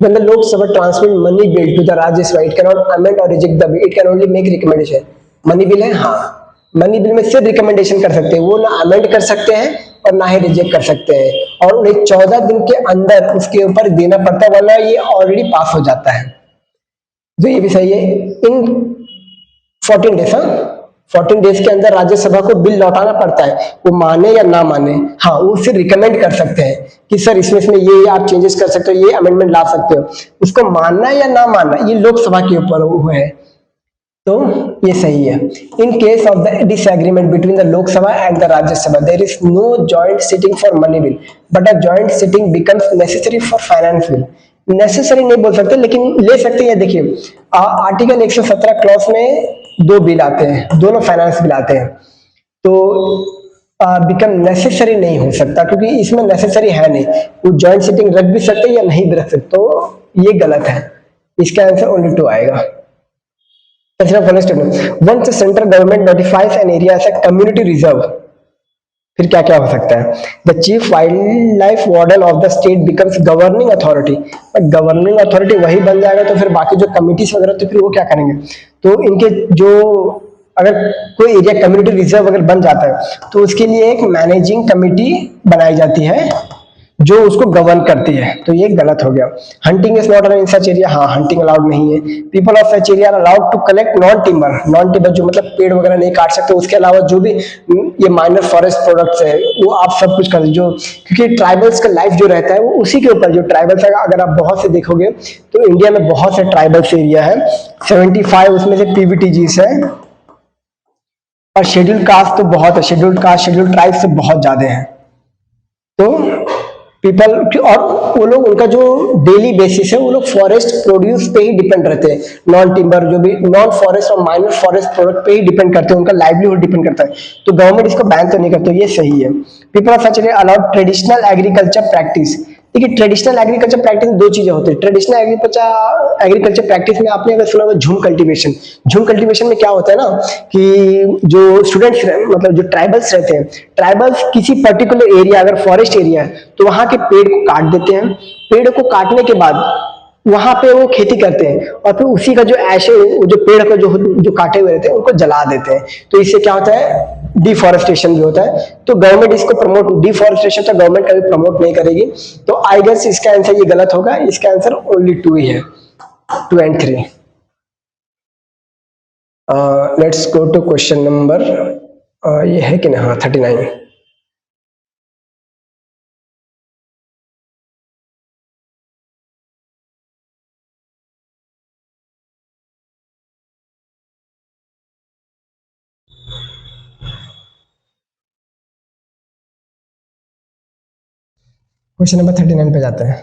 When the Lok Sabha transmit money bill to the Rajya Sabha, it cannot amend or reject the bill, it can only make recommendation। Money bill है, हाँ, मनी बिल में सिर्फ रिकमेंडेशन कर सकते हैं, वो ना अमेंड कर सकते हैं और ना ही रिजेक्ट कर सकते हैं, और उन्हें 14 दिन के अंदर उसके ऊपर देना पड़ता है, वरना ये ऑलरेडी पास हो जाता है। तो ये भी सही है। इन 14 डेज, हाँ 14 डेज के अंदर राज्यसभा को बिल लौटाना पड़ता है, वो माने या ना माने, हाँ वो सिर्फ रिकमेंड कर सकते हैं कि सर इसमें ये आप चेंजेस कर सकते हो, ये अमेंडमेंट ला सकते हो, उसको मानना या ना मानना ये लोकसभा के ऊपर हुआ है, तो ये सही है। In case of the disagreement between the Lok Sabha and the Rajya Sabha, there is no joint sitting for money bill, but a joint sitting becomes necessary for finance bill. Necessary नहीं बोल सकते, लेकिन ले सकते हैं। देखिए आर्टिकल 117 क्लॉज में 2 बिल आते हैं, दोनों फाइनेंस बिल आते हैं, तो बिकम नेसेसरी नहीं हो सकता, क्योंकि इसमें नेसेसरी है नहीं, वो जॉइंट सिटिंग रख भी सकते या नहीं भी रख सकते, तो ये गलत है। इसका आंसर ओनली 2 आएगा। Once the central government notifies an area as a community reserve, फिर क्या क्या हो सकता है? The chief wildlife warden of the state becomes governing authority। Governing authority वही बन जाएगा, तो फिर बाकी जो कमिटीज वगैरह तो फिर वो क्या करेंगे? तो इनके जो अगर कोई एरिया कम्युनिटी रिजर्व अगर बन जाता है, तो उसके लिए एक मैनेजिंग कमिटी बनाई जाती है जो उसको गवर्न करती है, तो ये गलत हो गया। Hunting is not in such area, हाँ हंटिंग अलाउड नहीं है। People of such area are allowed to collect non timber जो मतलब पेड़ वगैरह नहीं काट सकते, उसके अलावा जो भी ये माइनर फॉरेस्ट प्रोडक्ट्स है वो आप सब कुछ कर जो, क्योंकि ट्राइबल्स का लाइफ जो रहता है वो उसी के ऊपर, जो ट्राइबल्स अगर आप बहुत से देखोगे तो इंडिया में बहुत से ट्राइबल्स एरिया है, 75 उसमें से पीवीटीजीस है, और शेड्यूल्ड कास्ट तो बहुत है, शेड्यूल्ड कास्ट शेड्यूल्ड ट्राइब से बहुत ज्यादा है। तो पीपल, और वो लोग उनका जो डेली बेसिस है वो लोग फॉरेस्ट प्रोड्यूस पे ही डिपेंड रहते हैं, नॉन टिम्बर जो भी नॉन फॉरेस्ट और माइनर फॉरेस्ट प्रोडक्ट पे ही डिपेंड करते हैं, उनका लाइवलीहुड डिपेंड करता है, तो गवर्नमेंट इसको बैन तो नहीं करते, ये सही है। People of such area allowed traditional agriculture practice. देखिए ट्रेडिशनल एग्रीकल्चर प्रैक्टिस 2 चीजें होती है। ट्रेडिशनल एग्रीकल्चर प्रैक्टिस में आपने अगर सुना होगा झूम कल्टीवेशन, झूम कल्टीवेशन में क्या होता है ना कि जो स्टूडेंट्स मतलब जो ट्राइबल्स रहते हैं, ट्राइबल्स किसी पर्टिकुलर एरिया अगर फॉरेस्ट एरिया है तो वहां के पेड़ को काट देते हैं, पेड़ को काटने के बाद वहां पे वो खेती करते हैं, और फिर उसी का जो ऐश है जो पेड़ को जो काटे हुए रहते हैं उनको जला देते हैं, तो इससे क्या होता है डिफॉरेस्टेशन भी होता है। तो गवर्नमेंट इसको प्रमोट, डिफॉरेस्टेशन तो गवर्नमेंट कभी प्रमोट नहीं करेगी, तो आई गेस इसका आंसर ये गलत होगा, इसका आंसर ओनली 2 ही है, 2 and 3। Let's go to question number, ये है कि ना, हाँ 39। क्वेश्चन नंबर 39 पे जाते हैं।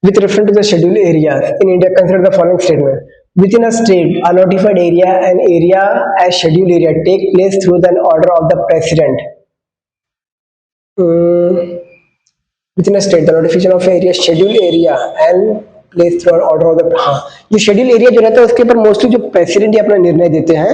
With reference to the scheduled areas in India, consider the following statement: within a state, a notified area, an area as scheduled area, take place through the order of the president. Within a state, the notification of area, scheduled area, and place through order of the, हाँ ये scheduled area जो रहता है उसके ऊपर मोस्टली जो प्रेसिडेंट ही अपना निर्णय देते हैं,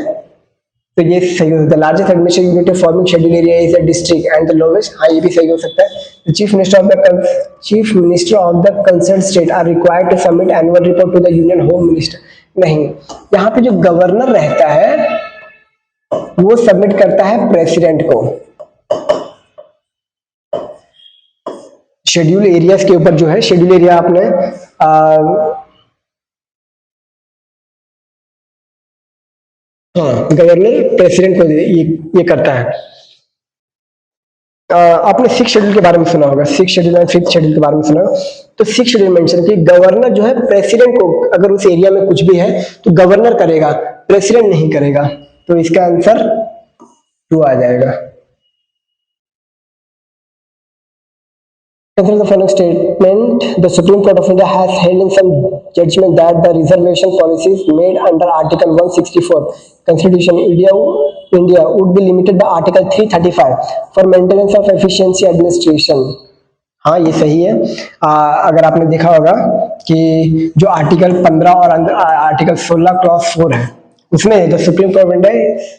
तो ये सही हो। The largest administrative unit forming schedule area is the district and the lowest, हाँ ये भी सही हो सकता है। The chief minister of the concern state are required to submit annual report to the union home minister, नहीं, यहाँ पे जो गवर्नर रहता है वो सबमिट करता है प्रेसिडेंट को। शेड्यूल एरियाज के ऊपर जो है, शेड्यूल एरिया आपने हाँ, गवर्नर प्रेसिडेंट को ये करता है। आपने सिक्स शेड्यूल के बारे में सुना होगा, six schedule and fifth schedule के बारे में सुना होगा। तो सिक्स शेड्यूल मेंशन कि गवर्नर जो है प्रेसिडेंट को, अगर उस एरिया में कुछ भी है तो गवर्नर करेगा, प्रेसिडेंट नहीं करेगा। तो इसका आंसर टू आ जाएगा। Consider the following statement. The Supreme Court of India has held in some judgment that the reservation policies made under Article 164 Constitution India would be limited by Article 335 for maintenance of efficiency administration. हाँ, ये सही है। अगर आपने देखा होगा कि जो आर्टिकल 15 और आर्टिकल 16 क्लॉज 4 है, उसमें the supreme court of India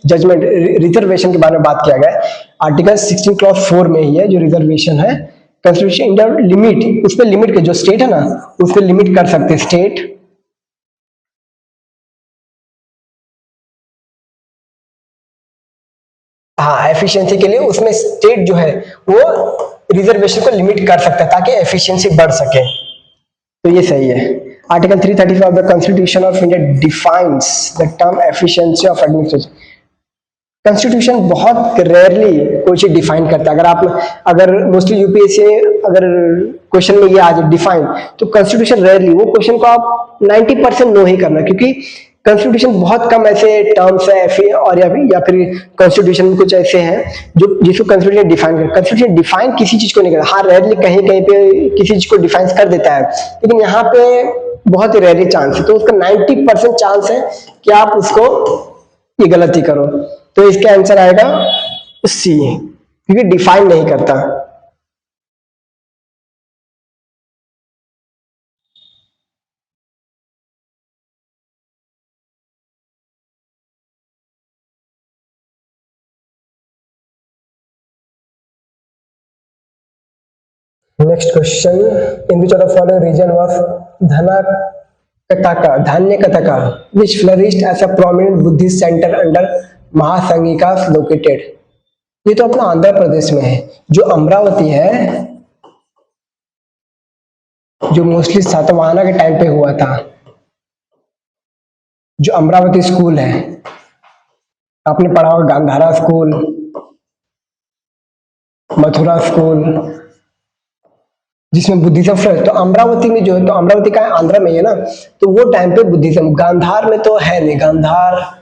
judgement reservation के बारे में बात किया गया है। आर्टिकल 16 क्लॉज 4 में ही है जो रिजर्वेशन है। कॉन्स्टिट्यूशन इंडिया लिमिट, उस पर लिमिट के जो स्टेट है ना, उस पर लिमिट कर सकते स्टेट। हाँ, एफिशिएंसी के लिए उसमें स्टेट जो है वो रिजर्वेशन को लिमिट कर सकता है ताकि एफिशिएंसी बढ़ सके। तो ये सही है। Article 335 of the constitution of India defines the term efficiency of administration. Constitution बहुत रेयरली कोई चीज डिफाइन करता है। अगर मोस्टली यूपीएससी अगर क्वेश्चन में ये आ जाए डिफाइन, तो कॉन्स्टिट्यूशन रेयरली, वो क्वेश्चन को आप 90% नो ही करना, क्योंकि कॉन्स्टिट्यूशन बहुत कम ऐसे टर्म्स है और या फिर कॉन्स्टिट्यूशन में कुछ ऐसे हैं जो जिसको कॉन्स्टिट्यूशन डिफाइन कर। कॉन्स्टिट्यूशन डिफाइन किसी चीज को नहीं करता। हाँ, रेयरली कहीं कहीं पे किसी चीज को डिफाइन कर देता है, लेकिन यहाँ पे बहुत ही रेयरली चांस है। तो उसका 90% चांस है कि आप उसको ये गलती करो। तो इसका आंसर आएगा सी, क्योंकि डिफाइन नहीं करता। Next question, in which of the following region was Dhanyakataka which flourished as a prominent Buddhist centre under Mahasanghika located. ये तो अपना आंध्र प्रदेश में है। जो अमरावती है, जो मोस्टली सातवाहना के टाइम पे हुआ था, जो अमरावती स्कूल है, आपने पढ़ा होगा गांधारा स्कूल, मथुरा स्कूल, जिसमें बुद्धिज्म फ्लरिश। तो अमरावती में जो है, तो अमरावती का आंध्र में है ना, तो वो टाइम पे बुद्धिज्म, गांधार में तो है नहीं। गांधार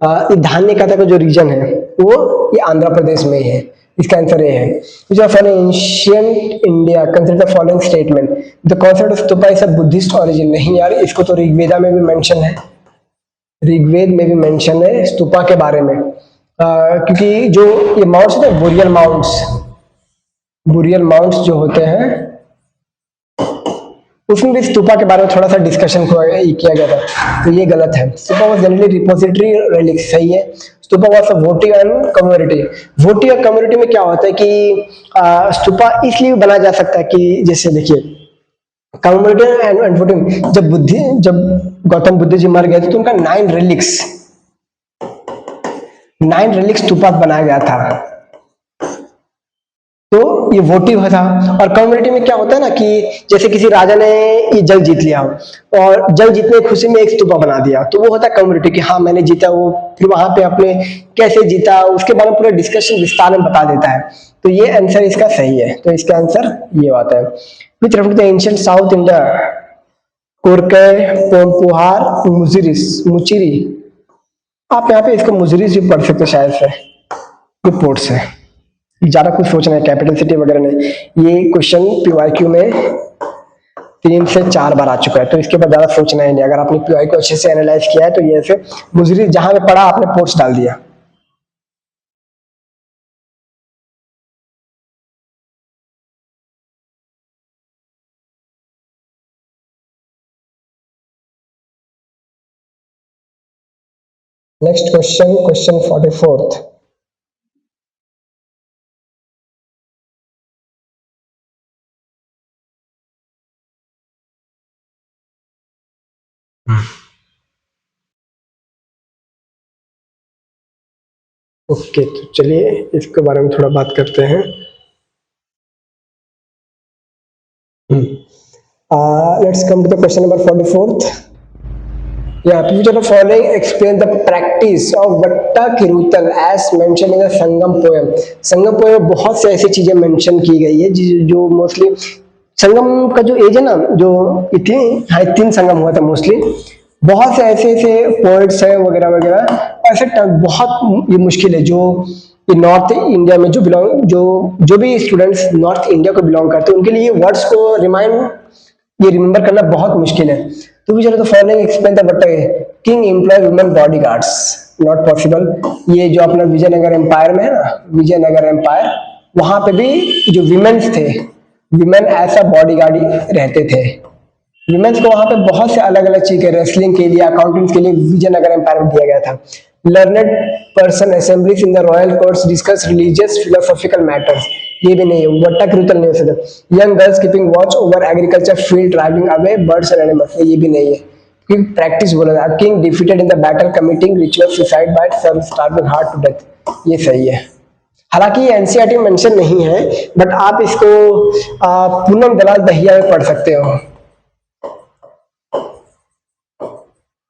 ये धान्य कथा का जो रीजन है वो ये आंध्र प्रदेश में ही है। इसका आंसर ये है। Which of ancient India consider the following statement, the concept of stupa is a Buddhist origin. नहीं यार, इसको तो ऋग्वेदा में भी मेंशन है, ऋग्वेद में भी मेंशन है स्तूपा के बारे में। क्योंकि जो ये माउंट्स होते हैं, बुरियल माउंट्स जो होते हैं, उसमें भी स्तूपा के बारे में थोड़ा सा डिस्कशन किया गया था। तो ये गलत है। Stupa was generally repository relic, सही है। Stupa was a वोटिव and community. वोटिव और कम्युनिटी में क्या होता है कि स्तूपा इसलिए बनाया जा सकता है कि जैसे देखिए, कम्युनिटी एंड वोटिव, जब गौतम बुद्ध जी मर गए थे तो उनका 9 रेलिक्स स्तूपा बनाया गया था। तो ये वोटिव था। और कम्युनिटी में क्या होता है ना कि जैसे किसी राजा ने ये जंग जीत लिया और जंग जीतने की खुशी में एक स्तूपा बना दिया, तो वो होता है कम्युनिटी कि हाँ मैंने जीता। वो फिर वहां पे अपने कैसे जीता उसके बारे में पूरा डिस्कशन विस्तार में बता देता है। तो ये आंसर इसका सही है। तो इसका आंसर ये आता है। With refer to the ancient South India, Korkai, Poompuhar, Muchiri. आप यहाँ पे इसको मुजरिस भी पढ़ सकते शायद से, ये पोर्ट्स है। ज्यादा कुछ सोचना है, कैपिटल सिटी वगैरह नहीं। ये क्वेश्चन पीवाईक्यू में 3 से 4 बार आ चुका है, तो इसके ऊपर ज्यादा सोचना ही नहीं। अगर आपने पीवाईक्यू अच्छे से एनालाइज किया है तो ये ऐसे मुजरिस जहां पे पढ़ा आपने पोर्ट्स डाल दिया। Next question, question 44। ओके, तो चलिए इसके बारे में थोड़ा बात करते हैं। Let's come to the question number 44th. Yeah, which of the following explain the practice of Vatta Kirutan as mentioned in the Sangam poem? Sangam poem में बहुत से ऐसी चीजें मेंशन की गई है जो मोस्टली संगम का जो एज है ना, जो इतनी हाई 3 संगम हुआ था मोस्टली, बहुत से ऐसे ऐसे पोइट्स हैं वगैरह वगैरह, ऐसे बहुत ये मुश्किल है जो ये नॉर्थ इंडिया में जो बिलोंग जो भी स्टूडेंट्स नॉर्थ इंडिया को बिलोंग करते हैं उनके लिए वर्ड्स को ये रिमेंबर करना बहुत मुश्किल है। तो भी चलो तो following explain the but king employ women bodyguards, not possible. ये जो अपना विजयनगर एम्पायर में है ना, विजयनगर एम्पायर, वहां पे भी जो विमेन्स थे, विमेन ऐसा बॉडी गार्ड रहते थे। विमेन्स को वहां पे बहुत से अलग अलग चीजें रेसलिंग के लिए, अकाउंटिंग के लिए विजयनगर एम्पायर में दिया गया था। Learned person assemblies in the royal courts discuss religious philosophical matters, ये भी नहीं है, वट्टा कृतल नहीं हो सकता। Young girls keeping watch over agriculture field driving away birds and animals, ये भी नहीं है। क्योंकि प्रैक्टिस बोला था, king defeated in the battle committing ritual suicide by starving heart to death, ये सही है। हालांकि ये एनसीईआरटी में मेंशन नहीं है, बट आप इसको पूनम दलाल दहिया में पढ़ सकते हो।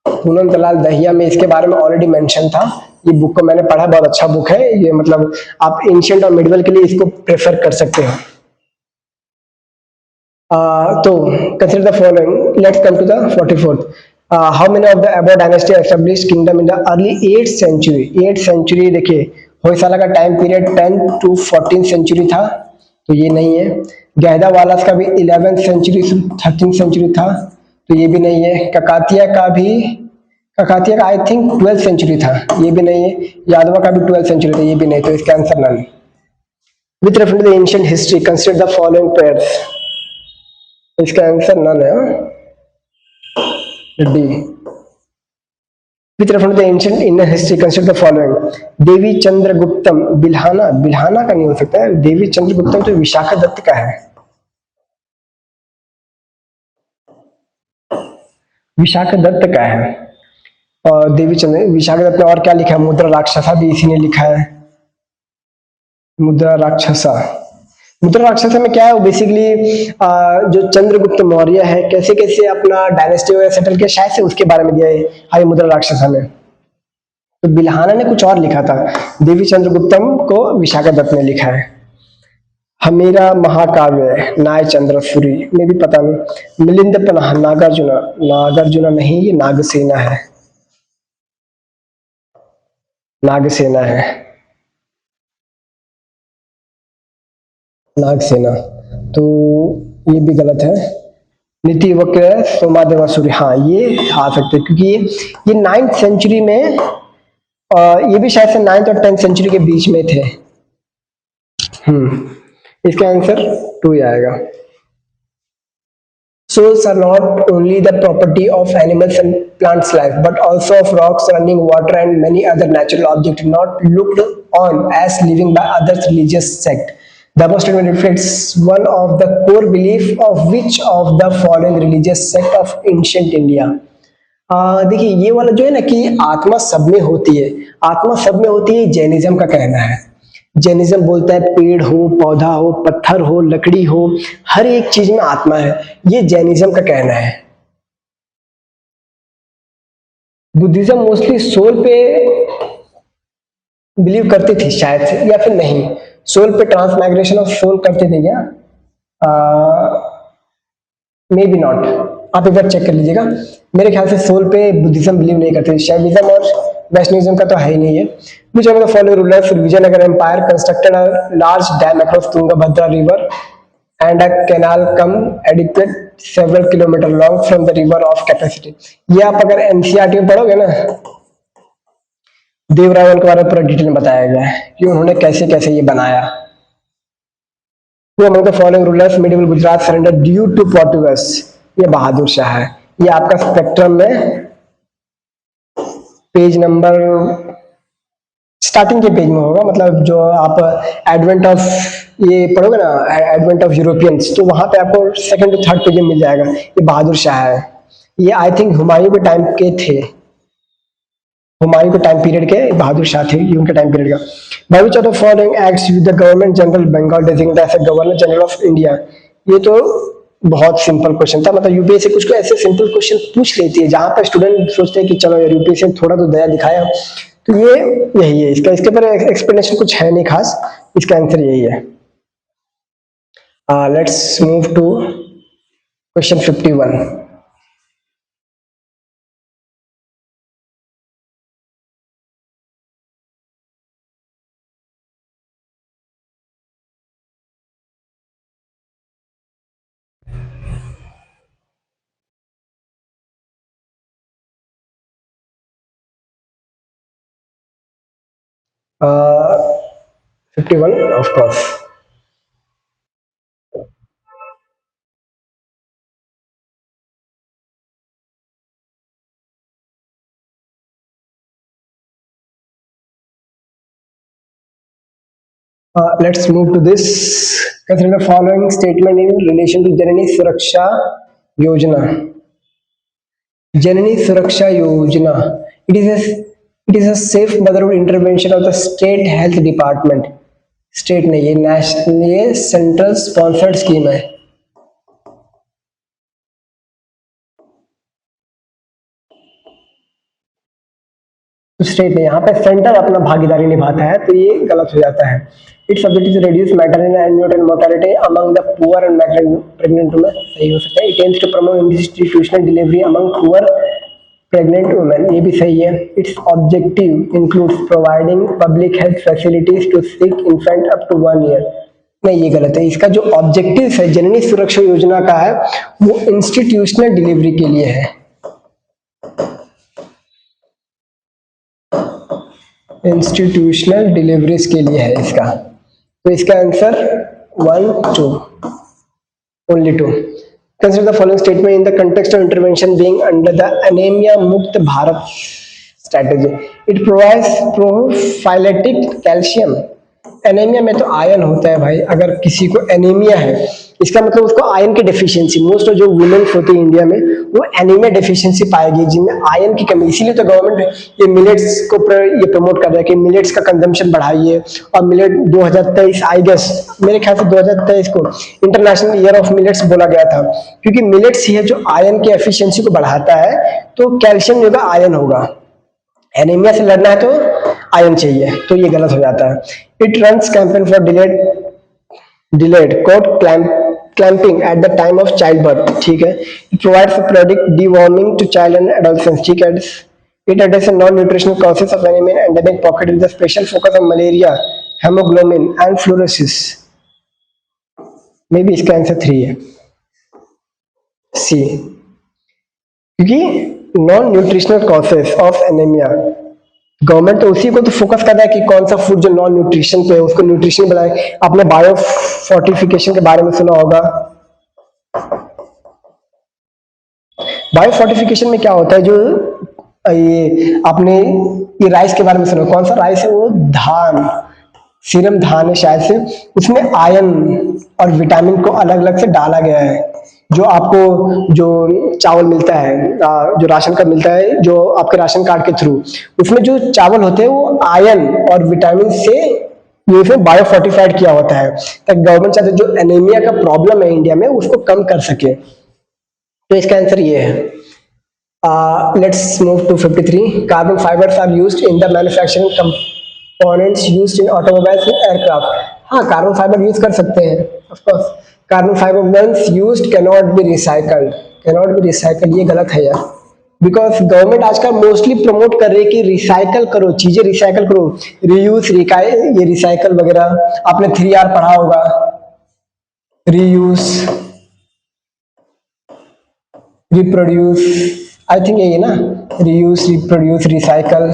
पूनम दलाल दहिया में इसके बारे में ऑलरेडी मेंशन था। ये बुक को मैंने पढ़ा, बहुत अच्छा बुक है ये, मतलब आप एंशिएंट और मिडिवल के लिए इसको प्रेफर कर सकते हो। तो consider the following, let's come to the 44th। How many of the above dynasty established kingdom in the early 8th century. 8th century देखिए, होयसाला का time period 10th to 14th century था, तो ये नहीं है। गहदा वालास का भी 11th सेंचुरी से 13th सेंचुरी था, तो ये भी नहीं है। ककातिया का आई थिंक 12th सेंचुरी था, ये भी नहीं है। यादवा का भी 12th सेंचुरी था, ये भी नहीं, तो इसका answer none. With reference to the ancient history consider the following pairs, इसका आंसर नन है, D. With reference to the ancient Indian history consider the following, Devi Chandraguptam, Bilhana, Bilhana का नहीं हो सकता है, देवी चंद्रगुप्तम तो विशाखा दत्त का है, विशाखा दत्त का है। और देवी चंद्र विशाखा दत्त ने और क्या लिखा है, मुद्रा राक्षसा भी इसी ने लिखा है, मुद्रा राक्षसा। मुद्रा राक्षसा में क्या है, बेसिकली जो चंद्रगुप्त मौर्य है कैसे कैसे अपना डायनेस्टी वगैरह सेटल किया, शायद से उसके बारे में दिया है हाई मुद्रा राक्षसा में। तो बिल्हाना ने कुछ और लिखा था, देवी चंद्रगुप्तम को विशाखा दत्त ने लिखा है। हमेरा महाकाव्य नाय चंद्रसूरी में भी पता नहीं। मिलिंद पन्हा, नागार्जुना, नागार्जुना नहीं, ये नागसेना है, नागसेना है, नागसेना, तो ये भी गलत है। नीति वक्र सोमादेवासुरी, हाँ ये आ सकते क्योंकि ये 9th सेंचुरी में, ये भी शायद से 9th और 10th सेंचुरी के बीच में थे। इसका आंसर 2 ही आएगा। Souls are not only the property of animals and plants life, but also of rocks, running water, and many other natural objects not looked on as living by other religious sect. The above statement reflects one of the core belief of which of the following religious sect of ancient India. देखिए ये वाला जो है ना कि आत्मा सब में होती है, आत्मा सब में होती है, जैनिज्म का कहना है। जैनिज्म बोलता है पेड़ हो, पौधा हो, पत्थर हो, लकड़ी हो, हर एक चीज में आत्मा है, ये जैनिज्म का कहना है। बुद्धिज्म मोस्टली सोल पे बिलीव करती थी शायद से, या फिर नहीं, सोल पे ट्रांसमाइग्रेशन ऑफ सोल करते थे क्या, मे बी नॉट, आप एक बार चेक कर लीजिएगा। मेरे ख्याल से सोल पे बुद्धिज्म बिलीव नहीं करते, शैविज्म और वैष्णविज्म का तो है ही नहीं है। Which one of the following rulers of Vijayanagar Empire constructed a large dam across Tungabhadra river and a canal come adequate several kilometer long from the river of capacity? ये आप अगर एनसीईआरटी में पढ़ोगे ना, देवरायन के बारे में पूरा डिटेल में बताया गया है कि उन्होंने कैसे कैसे ये बनाया। Who among the following rulers medieval Gujarat surrendered due to Portuguese? ये बहादुर शाह है। ये आपका स्पेक्ट्रम में पेज नंबर स्टार्टिंग के पेज में होगा, मतलब जो आप एडवेंट ऑफ ये पढ़ोगे ना, एडवेंट ऑफ यूरोपियंस, तो वहां पे आपको 2nd to 3rd पेज में मिल जाएगा। ये बहादुर शाह है, ये आई थिंक हुमायूं के टाइम के थे, हुमायूं के टाइम पीरियड के बहादुर शाह थे, ये उनके टाइम पीरियड का। By which of the following acts with the governor general Bengal designated as governor general of India? ये तो बहुत सिंपल क्वेश्चन था, मतलब यूपीएससी कुछ को ऐसे सिंपल क्वेश्चन पूछ लेती है जहां पर स्टूडेंट सोचते हैं कि चलो यार यूपीएससी ने थोड़ा तो दया दिखाया। तो ये यही है इसका, इसके ऊपर एक्सप्लेनेशन कुछ है नहीं खास, इसका आंसर यही है। Let's move to question 51। uh, 51 of course. Let's move to this. Consider the following statement in relation to Janani Suraksha Yojana. Janani Suraksha Yojana. It is a safe motherhood intervention of the state health department. State नहीं, ये नेशनल, ये सेंट्रल स्पॉन्सर्ड स्कीम है। स्टेट में, यहाँ पे सेंटर अपना भागीदारी निभाता है, तो ये गलत हो जाता है। Its objective to reduce maternal and neonatal mortality among the poor and pregnant women, सही हो सकता है। It aims to promote institutional delivery among poor pregnant women, ये भी सही है। Its objective includes providing public health facilities to sick infant up to 1 year, नहीं ये गलत है। इसका जो ऑब्जेक्टिव है जननी सुरक्षा योजना का है वो इंस्टीट्यूशनल डिलीवरी के लिए है, इंस्टीट्यूशनल डिलीवरीज के लिए है इसका। तो इसका answer 1 2 only 2। Consider the following statement in the context of intervention being under the anaemia Mukt Bharat strategy. It provides prophylactic calcium. Anaemia में तो आयरन होता है भाई, अगर किसी को एनीमिया है इसका मतलब उसको आयरन की डेफिशिएंसी, मोस्ट ऑफ जो वुमेन्स होती है इंडिया में वो एनीमिया डेफिशिएंसी पाएगी जिनमें आयरन की कमी। इसीलिए तो गवर्नमेंट ये मिलेट्स को ये प्रमोट कर रहा है कि मिलेट्स का कंजम्पशन बढ़ाइए। और मिलेट 2023 आई गेस मेरे ख्याल से 2023 को इंटरनेशनल ईयर ऑफ मिलेट्स बोला गया था, क्योंकि मिलेट्स ही है जो आयरन की एफिशिएंसी को बढ़ाता है। तो कैल्शियम होगा आयरन होगा, एनीमिया से लड़ना है तो आयरन चाहिए, तो ये गलत हो जाता है। It runs campaign for delayed cord clamping at the time of child birth, ठीक है। It provides periodic deworming to child and adolescence, ठीक है। It address non nutritional causes of anaemia endemic pocket with special focus on malaria, haemoglobin and fluorosis. May be इसका आंसर 3 है, सी, क्योंकि non nutritional causes of anaemia government तो उसी को तो फोकस कर रहा है कि कौन सा फूड जो नॉन न्यूट्रिशन पे है उसको न्यूट्रिशन बनाए। आपने बायो फोर्टिफिकेशन के बारे में सुना होगा। बायो फोर्टिफिकेशन में क्या होता है, जो ये आपने ये राइस के बारे में सुना, कौन सा राइस है वो, धान, सीरम धान है शायद से, उसमें आयरन और विटामिन को अलग अलग से डाला गया है। जो आपको जो चावल मिलता है, जो राशन कार्ड मिलता है, जो आपके राशन कार्ड के थ्रू, उसमें जो चावल होते हैं वो आयरन और विटामिन से ये बायो फोर्टिफाइड किया होता है, ताकि गवर्नमेंट चाहते जो एनीमिया का प्रॉब्लम है इंडिया में उसको कम कर सके। तो इसका आंसर ये है। Let's move to 53। Carbon fibres are used in the manufacturing components used in automobiles and aircraft. हाँ, कार्बन फाइबर यूज कर सकते हैं of course. Carbon fibre once used cannot be recycled, cannot be recycled, ये गलत है यार, बिकॉज गवर्नमेंट आजकल मोस्टली प्रमोट कर रही है कि रिसाइकल करो, चीजें रिसाइकल करो, रीयूज, ये रिसाइकल वगैरह। आपने 3R पढ़ा होगा, रीयूज, रिप्रोड्यूस, आई थिंक यही है ना, रीयूज, रिप्रोड्यूस, रिसाइकल,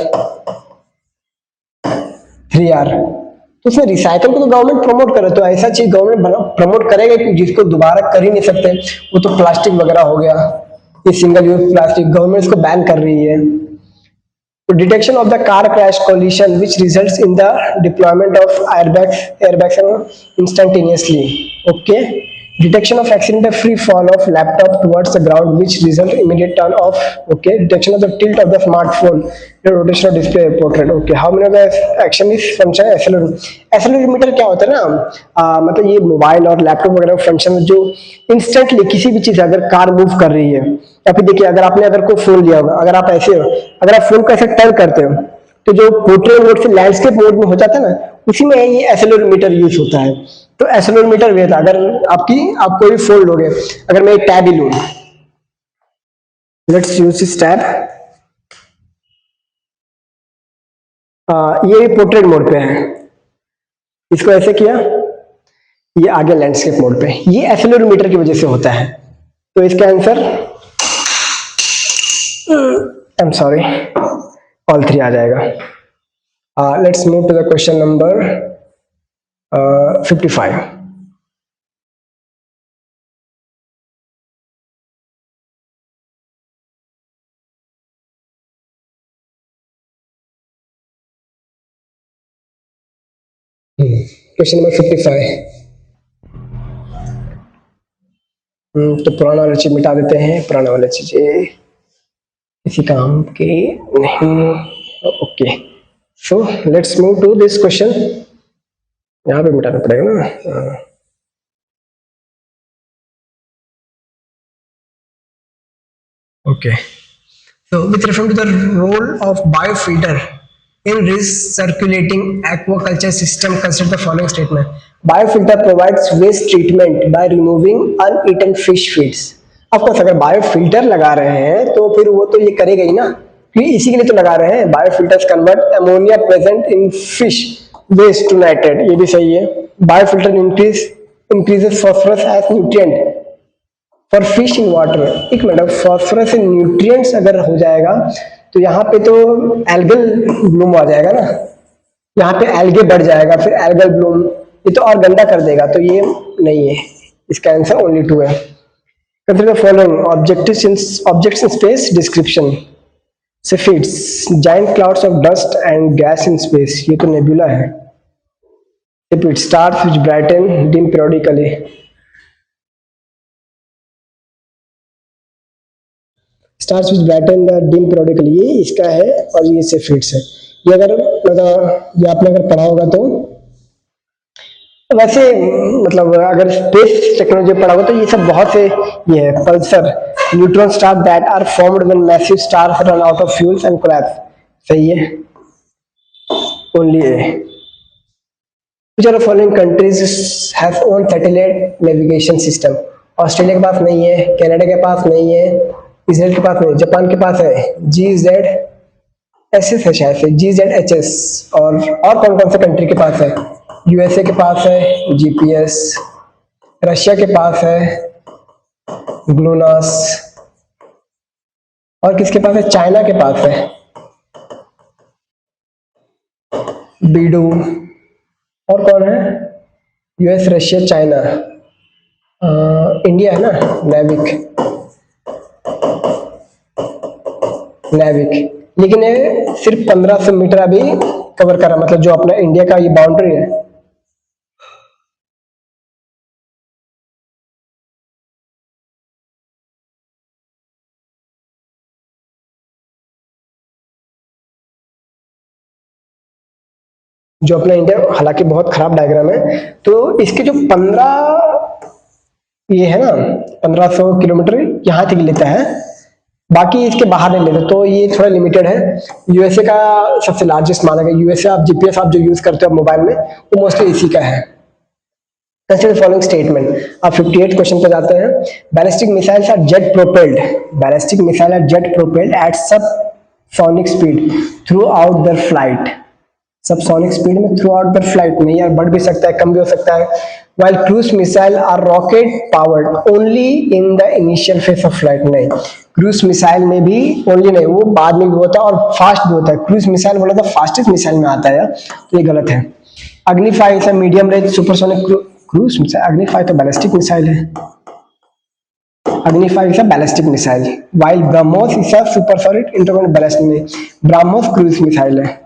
3R। तो उसमें रिसाइकल को तो गवर्नमेंट प्रमोट करे, तो ऐसा चीज गवर्नमेंट प्रमोट करेगा कि जिसको दोबारा कर ही नहीं सकते, वो तो प्लास्टिक वगैरह हो गया, ये सिंगल यूज प्लास्टिक, गवर्नमेंट इसको बैन कर रही है। तो detection of the car crash collision which results in the deployment of airbags instantaneously, okay. Detection of accidental free fall of laptop towards the ground, which result immediate turn off. Okay. Detection of the tilt of the smartphone, the rotation of display portrait. Okay. How many of the action is function accelerometer क्या होता है ना, मतलब ये मोबाइल और लैपटॉप वगैरह फंक्शन जो इंस्टेंटली किसी भी चीज अगर कार मूव कर रही है, या फिर देखिए अगर आपने अगर कोई फोन लिया होगा, अगर आप ऐसे हो, अगर आप फोन को ऐसे टर्न करते हो तो जो पोर्ट्रेट मोड से लैंडस्केप मोड में हो जाता है ना, उसी में ये एक्सेलेरोमीटर यूज होता है। तो एक्सेलेरोमीटर वे था, अगर आप कोई भी फोन लोगे, अगर मैं एक टैब ही लूं, लेट्स यूज दिस टैब, ये पोर्ट्रेट मोड पे है, इसको ऐसे किया, ये आगे लैंडस्केप मोड पे, ये एक्सेलेरोमीटर की वजह से होता है। तो इसका answer I am sorry all 3 आ जाएगा। Let's move to the question number 55। Question number 55। तो पुराना वाला चीज मिटा देते हैं, पुराना वाला चीजें किसी काम के नहीं। Okay, so let's move to this question. यहाँ पे मिटाना पड़ेगा ना। Okay, so with reference to the role of biofilter in recirculating aquaculture system, consider the following statement. Biofilter provides waste treatment by removing uneaten fish feeds. Of course, अगर बायोफिल्टर लगा रहे हैं तो फिर वो तो ये करेगा ही ना, क्योंकि इसी के लिए तो लगा रहे हैं। Biofilters convert ammonia present in fish waste to nitrate, ये भी सही है। Biofilter increases phosphorus as nutrient for fish in water. एक मिनट, फॉस्फोरस इन न्यूट्रिएंट्स अगर हो जाएगा तो यहाँ पे तो एल्गल ब्लूम आ जाएगा ना, यहाँ पे एल्गे बढ़ जाएगा, फिर एल्गल ब्लूम, ये तो और गंदा कर देगा, तो ये नहीं है, इसका आंसर ओनली 2 है। Consider following objects in space description. Cephids, giant clouds of dust and gas in space, ये तो नेबुला है। Cephids, stars which brighten dim periodically। Stars which brighten the dim periodically, ये इसका है, और ये सेफिड्स है। ये अगर मतलब ये आपने अगर पढ़ा होगा तो वैसे मतलब अगर स्पेस टेक्नोलॉजी पढ़ा होगा तो ये सब बहुत से ये है। Pulsar, neutron star that are formed when massive stars run out of fuels and collapse, सही है, only A. Which of the following countries have own satellite navigation system? Australia के पास नहीं है, कनाडा के पास नहीं है, इजराइल के पास नहीं, जापान के पास है। GZHS है शायद से, GZHS। और कौन कौन से कंट्री के पास है? यूएसए के पास है जीपीएस, रशिया के पास है ग्लोनास, और किसके पास है? चाइना के पास है बीडू, और कौन है? यूएस, रशिया, चाइना, इंडिया है ना, नेविक। लेकिन ये सिर्फ 1500 मीटर अभी कवर कर रहा, मतलब जो अपना इंडिया का ये बाउंड्री है। जो अपना इंडिया, हालांकि बहुत खराब डायग्राम है, तो इसके जो 15 ये है ना 1500 किलोमीटर यहाँ तक लेता है, बाकी इसके बाहर नहीं लेते, तो ये थोड़ा लिमिटेड है। यूएसए का सबसे लार्जेस्ट माना गया। यूएसए आप जीपीएस आप जो यूज करते हो मोबाइल में, वो मोस्टली इसी का है। Consider following statement. अब 58 क्वेश्चन पे जाते हैं। Ballistic missiles are jet propelled, ballistic missile are jet propelled at subsonic speed throughout their flight. Subsonic speed में थ्रू आउट द फ्लाइट नहीं यार, बढ़ भी सकता है, कम भी हो सकता है। while cruise missile are rocket powered only in the initial phase of flight, नहीं क्रूज मिसाइल में भी ओनली नहीं, वो बाद में भी होता है और फास्ट भी होता है। क्रूज मिसाइल बोला तो फास्टेस्ट मिसाइल में आता है, तो ये गलत है। Agni five is medium range supersonic cruise missile, Agni five तो बैलिस्टिक मिसाइल है, Agni five is a ballistic missile, while BrahMos is a supersonic intercontinental ballistic नहीं, ब्रह्मोस क्रूज मिसाइल है,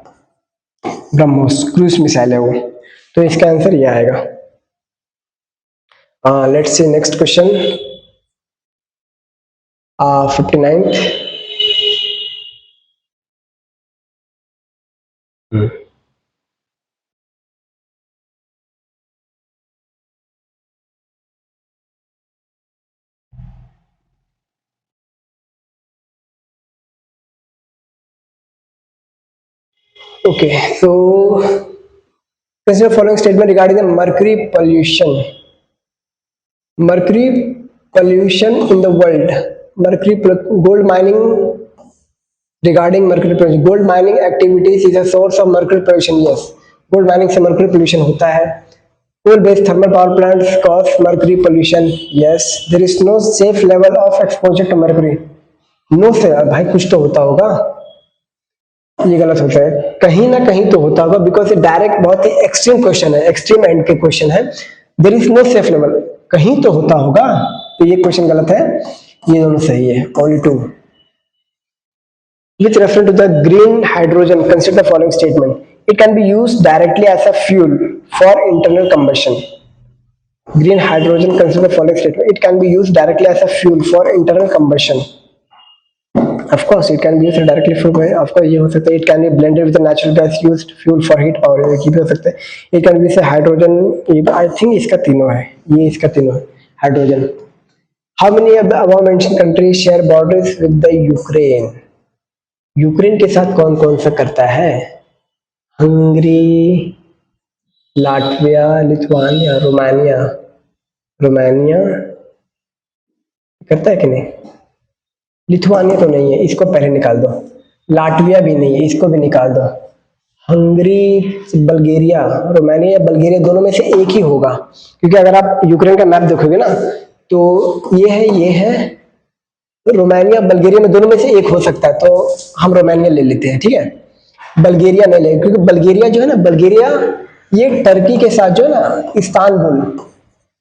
ब्रह्मोस क्रूज मिसाइल है वो, तो इसका आंसर ये आएगा। Let's see next question. 59th. Okay, so consider following statement regarding the mercury pollution. Mercury pollution in the world. Gold mining. Regarding mercury pollution, gold mining activities is a source of mercury pollution. Yes, gold mining से mercury pollution होता है. Coal based thermal power plants cause mercury pollution. Yes, there is no safe level of exposure to mercury. No से भाई कुछ तो होता होगा. ये गलत होता है, कहीं ना कहीं तो होता होगा, बिकॉज ये डायरेक्ट बहुत ही एक्सट्रीम क्वेश्चन है, एक्सट्रीम एंड के क्वेश्चन है. There is no safe level, कहीं तो होता होगा, तो ये क्वेश्चन गलत है. ये दोनों सही है, only two. With reference to the green hydrogen, consider the following statement. It can be used directly as a fuel for internal combustion. Green hydrogen, consider the following statement. It can be used directly as a fuel for internal combustion. Of course, it can be used directly for, of course, ये हो सकता है. It can be blended with the natural gas used fuel for heat power. ये भी हो सकता है. It can be say hydrogen. I think इसका तीनों है. ये इसका तीनों है. Hydrogen. How many of the above mentioned countries share borders with the Ukraine? Ukraine के साथ कौन कौन सा करता है? Hungary, Latvia, Lithuania, Romania. Romania करता है कि नहीं? लिथुआनिया तो नहीं है, इसको पहले निकाल दो. लाटविया भी नहीं है, इसको भी निकाल दो. हंगरी, बल्गेरिया, रोमानिया या बल्गेरिया दोनों में से एक ही होगा, क्योंकि अगर आप यूक्रेन का मैप देखोगे ना, तो ये है रोमानिया, बल्गेरिया में दोनों में से एक हो सकता है, तो हम रोमानिया ले लेते हैं. ठीक है, बल्गेरिया नहीं ले, क्योंकि बल्गेरिया जो है ना, बल्गेरिया ये टर्की के साथ जो है ना, इस्तांबुल,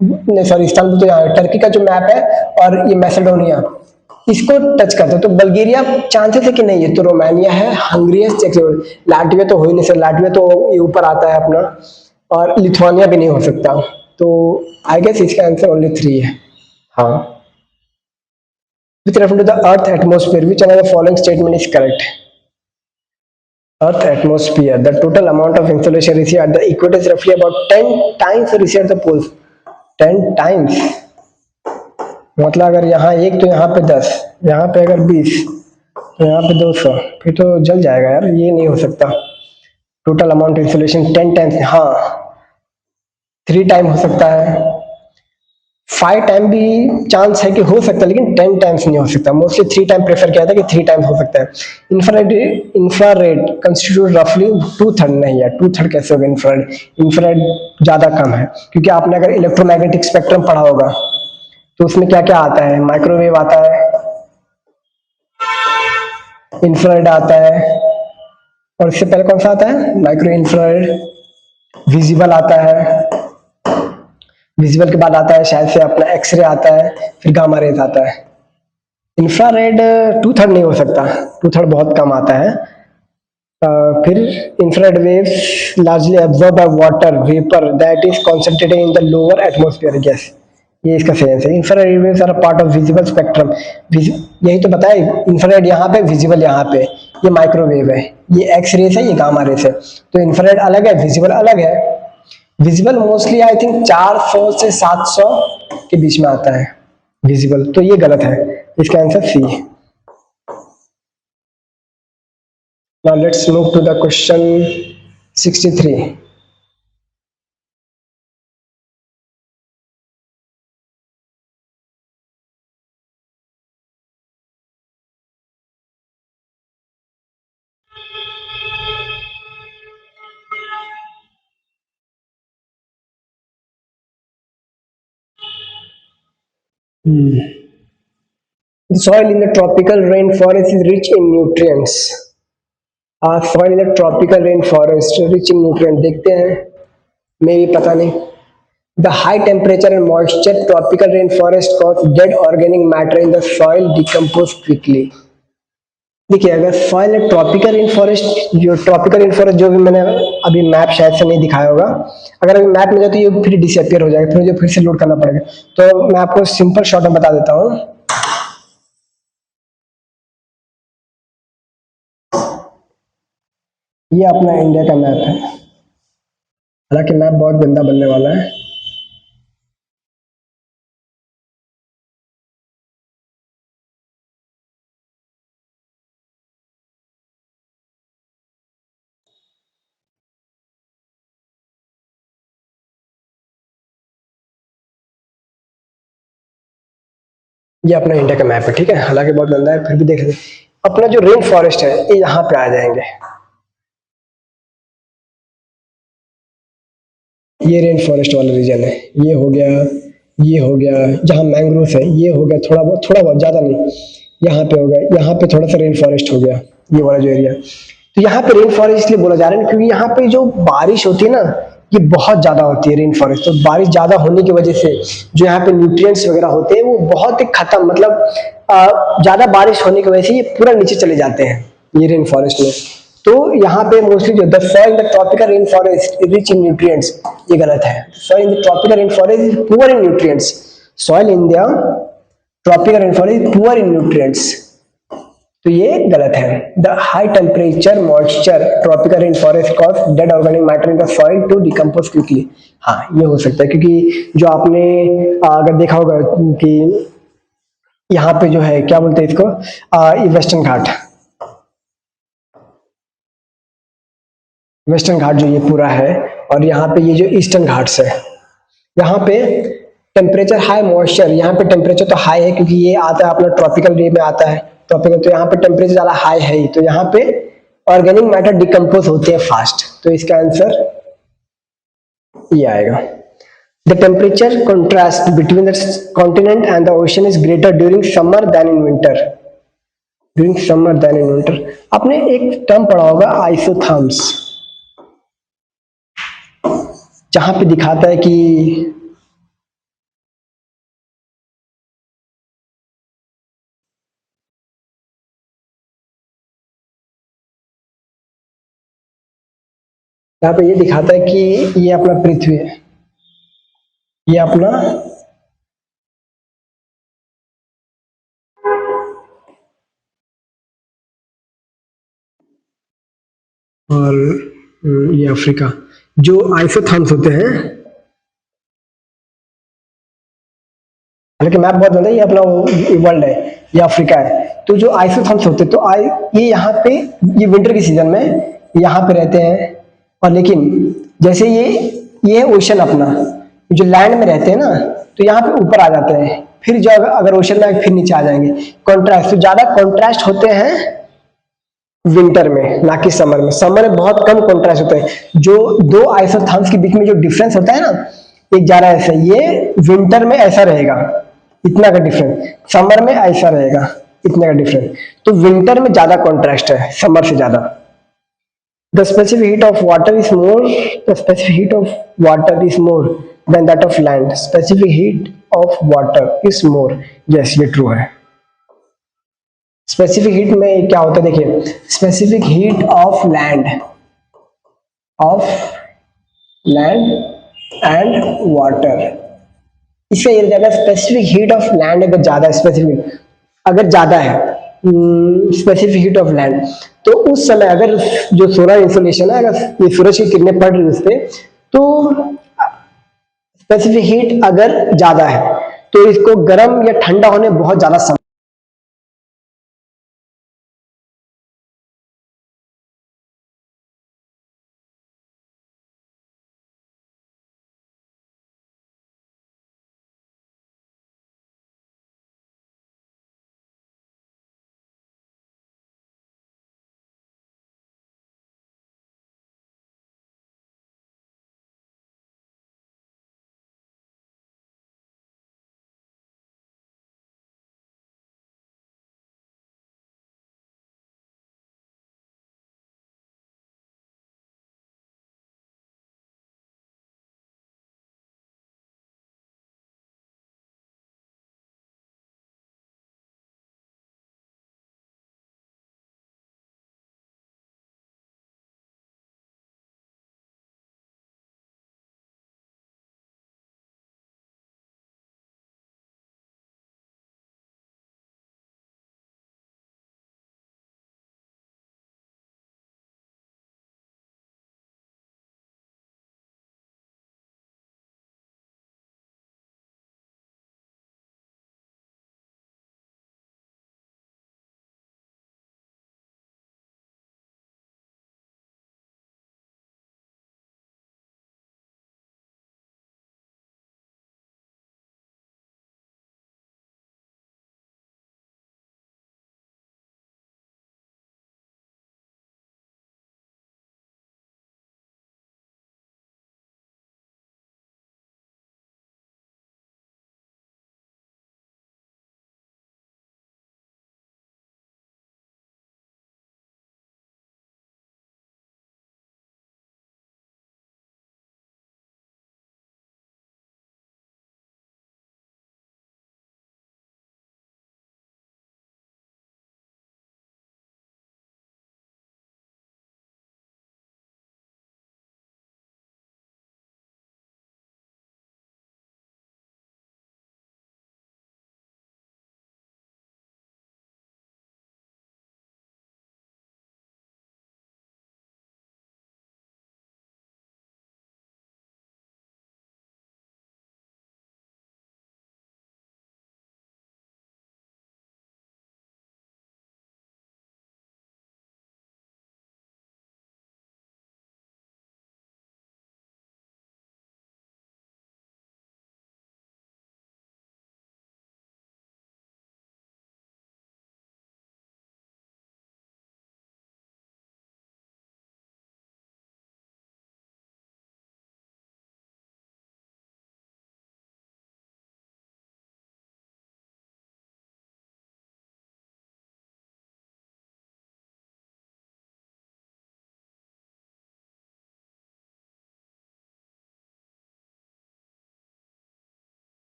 नहीं सॉरी, इस्तांबुल तो यहाँ टर्की का जो मैप है, और ये मैसेडोनिया, इसको टच करता है, तो बल्गेरिया चांसेस है कि नहीं है, तो रोमानिया है. हंगरी है, लाटविया तो हो ही नहीं सकता, लाटविया तो ये ऊपर आता है अपना, और लिथुआनिया भी नहीं हो सकता, तो आई गेस इसका आंसर ओनली 3 है. हाँ. With reference to the Earth atmosphere, which one of the following statement is correct? Earth atmosphere, the total amount of insolation received at the equator is roughly about 10 times received at the poles. 10 times. मतलब अगर यहाँ 1 तो यहाँ पे 10, यहाँ पे अगर 20, तो यहाँ पे 200, फिर तो जल जाएगा यार, ये नहीं हो सकता. टोटल अमाउंट इंसुलेशन 10 टाइम्स, हाँ 3 टाइम हो सकता है, 5 टाइम भी चांस है कि हो सकता है, लेकिन 10 टाइम्स नहीं हो सकता. मोस्टली 3 टाइम प्रेफर किया था कि 3 टाइम हो सकता है. इंफ्रारेड कंस्टिट्यूट रफली 2/3 नहीं है, 2/3 कैसे होगा इंफ्रारेड? इंफ्रारेड ज्यादा कम है, क्योंकि आपने अगर इलेक्ट्रोमैग्नेटिक स्पेक्ट्रम पढ़ा होगा, तो उसमें क्या क्या आता है? माइक्रोवेव आता है, इंफ्रारेड आता है, और इससे पहले कौन सा आता है? Micro infrared. विजिबल आता है, विजिबल के बाद आता है शायद से अपना एक्सरे आता है, फिर गामा रेज आता है. इंफ्रारेड 2/3 नहीं हो सकता, 2/3 बहुत कम आता है. फिर infrared waves largely absorb by water vapour that is concentrated in the lower atmosphere gas. ये इसका सेंस है. Infrared waves are part of visible spectrum. यही तो बताए, इंफ्रारेड यहाँ पे, विजिबल यहाँ पे. ये माइक्रोवेव है, ये एक्स रेस है, ये गामा रेस है. तो इंफ्रारेड अलग है, विजिबल अलग है. विजिबल मोस्टली आई थिंक 400 से 700 के बीच में आता है विजिबल, तो ये गलत है. इसका answer C. Now let's move to the question 63. The soil in the tropical rainforest is rich in nutrients. Soil in the tropical rainforest rich in nutrients. देखते हैं, मे भी पता नहीं. The high temperature and moisture tropical rainforest cause dead organic matter in the soil decompose quickly. देखिए, अगर सॉइल है ट्रॉपिकल इन फॉरेस्ट, जो ट्रॉपिकल इन फॉरेस्ट जो भी मैंने अभी मैप शायद से नहीं दिखाया होगा, अगर अभी मैप में जाए तो ये फिर डिसअपियर हो जाएगा, फिर मुझे फिर से लोड करना पड़ेगा। तो मैं आपको सिंपल शॉर्ट में बता देता हूँ। ये अपना इंडिया का मैप है, हालांकि मैप बहुत गंदा बनने वाला है। ये अपना इंडिया का मैप है, ठीक है, हालांकि बहुत गंदा है, फिर भी देख लेते। अपना जो रेन फॉरेस्ट है ये यहाँ पे आ जाएंगे। ये रेन फॉरेस्ट वाला रीजन है, ये हो गया, ये हो गया, जहाँ मैंग्रोव है ये हो गया, थोड़ा बहुत, ज़्यादा नहीं। यहाँ पे हो गया, यहाँ पे थोड़ा सा रेन फॉरेस्ट हो गया, ये वाला जो एरिया। तो यहाँ पे रेन फॉरेस्ट इसलिए बोला जा रहा है क्योंकि यहाँ पे जो बारिश होती है ना, ये बहुत ज़्यादा होती है रेन फॉरेस्ट। तो बारिश ज़्यादा होने की वजह से जो यहाँ पे न्यूट्रिएंट्स वगैरह होते हैं वो बहुत ही खत्म, मतलब ज़्यादा बारिश होने की वजह से ये पूरा नीचे चले जाते हैं ये रेन फॉरेस्ट में। तो यहाँ पे मोस्टली जो the soil in the tropical rain forest rich in nutrients, ये गलत है। Soil in the tropical rain forest is poor in nutrients. Soil in the tropical rain forest is poor in nutrients, तो ये गलत है। The high temperature moisture tropical rain forest cause dead organic matter in the soil to decompose quickly. हाँ, ये हो सकता है क्योंकि जो आपने अगर देखा होगा कि यहाँ पे जो है क्या बोलते हैं इसको, ये वेस्टर्न घाट, वेस्टर्न घाट जो ये पूरा है, और यहाँ पे ये जो ईस्टर्न घाट्स है, यहाँ पे टेम्परेचर हाई मॉइस्चर, यहाँ पे टेम्परेचर तो हाई है क्योंकि ये आता है अपना ट्रॉपिकल रे में आता है, ट्रॉपिकल, तो यहाँ पे टेम्परेचर ज़्यादा हाई है ही, तो यहाँ पे ऑर्गेनिक मैटर डिकम्पोज होते हैं फास्ट, तो इसका आंसर ये आएगा। The temperature contrast between the continent and the ocean is greater during summer than in winter, during summer than in winter. आपने एक टर्म पढ़ा होगा आइसोथर्म्स, जहां पे दिखाता है कि यहाँ पे ये दिखाता है कि ये अपना पृथ्वी है, ये अपना और ये अफ्रीका, जो आइसोथर्म्स होते हैं, हालांकि मैप बहुत बड़ा है, ये अपना वर्ल्ड है, ये अफ्रीका है। तो जो आइसोथर्म्स होते हैं, तो ये यहाँ पे, ये विंटर के सीजन में यहाँ पे रहते हैं, और लेकिन जैसे ये ओशन अपना, जो लैंड में रहते हैं ना, तो यहाँ पे ऊपर आ जाते हैं, फिर जो अगर ओशन में फिर नीचे आ जाएंगे। कॉन्ट्रास्ट, तो ज्यादा कॉन्ट्रास्ट होते हैं विंटर में, ना कि समर में। समर में बहुत कम कॉन्ट्रास्ट होता है, जो दो आइसोथर्म्स के बीच में जो डिफरेंस होता है ना, एक जा रहा है ऐसा, ये विंटर में ऐसा रहेगा, इतना का डिफरेंस, समर में ऐसा रहेगा, इतने का डिफरेंस। तो विंटर में ज्यादा कॉन्ट्रास्ट है समर से ज्यादा। The specific heat of water is more, the specific heat of water is more than that of land, specific heat of water is more, yes ये ट्रू है। स्पेसिफिक हीट में क्या होता है, देखिए, specific heat of land, of land and water, इसका ये जाएगा स्पेसिफिक हीट ऑफ लैंड। अगर ज्यादा स्पेसिफिक, अगर ज्यादा है स्पेसिफिक हीट ऑफ लैंड, तो उस समय अगर जो सोलर इंसोलेशन है, अगर ये सूरज की किरणें पड़ रही है उस पर, तो स्पेसिफिक हीट अगर ज्यादा है तो इसको गर्म या ठंडा होने बहुत ज्यादा समय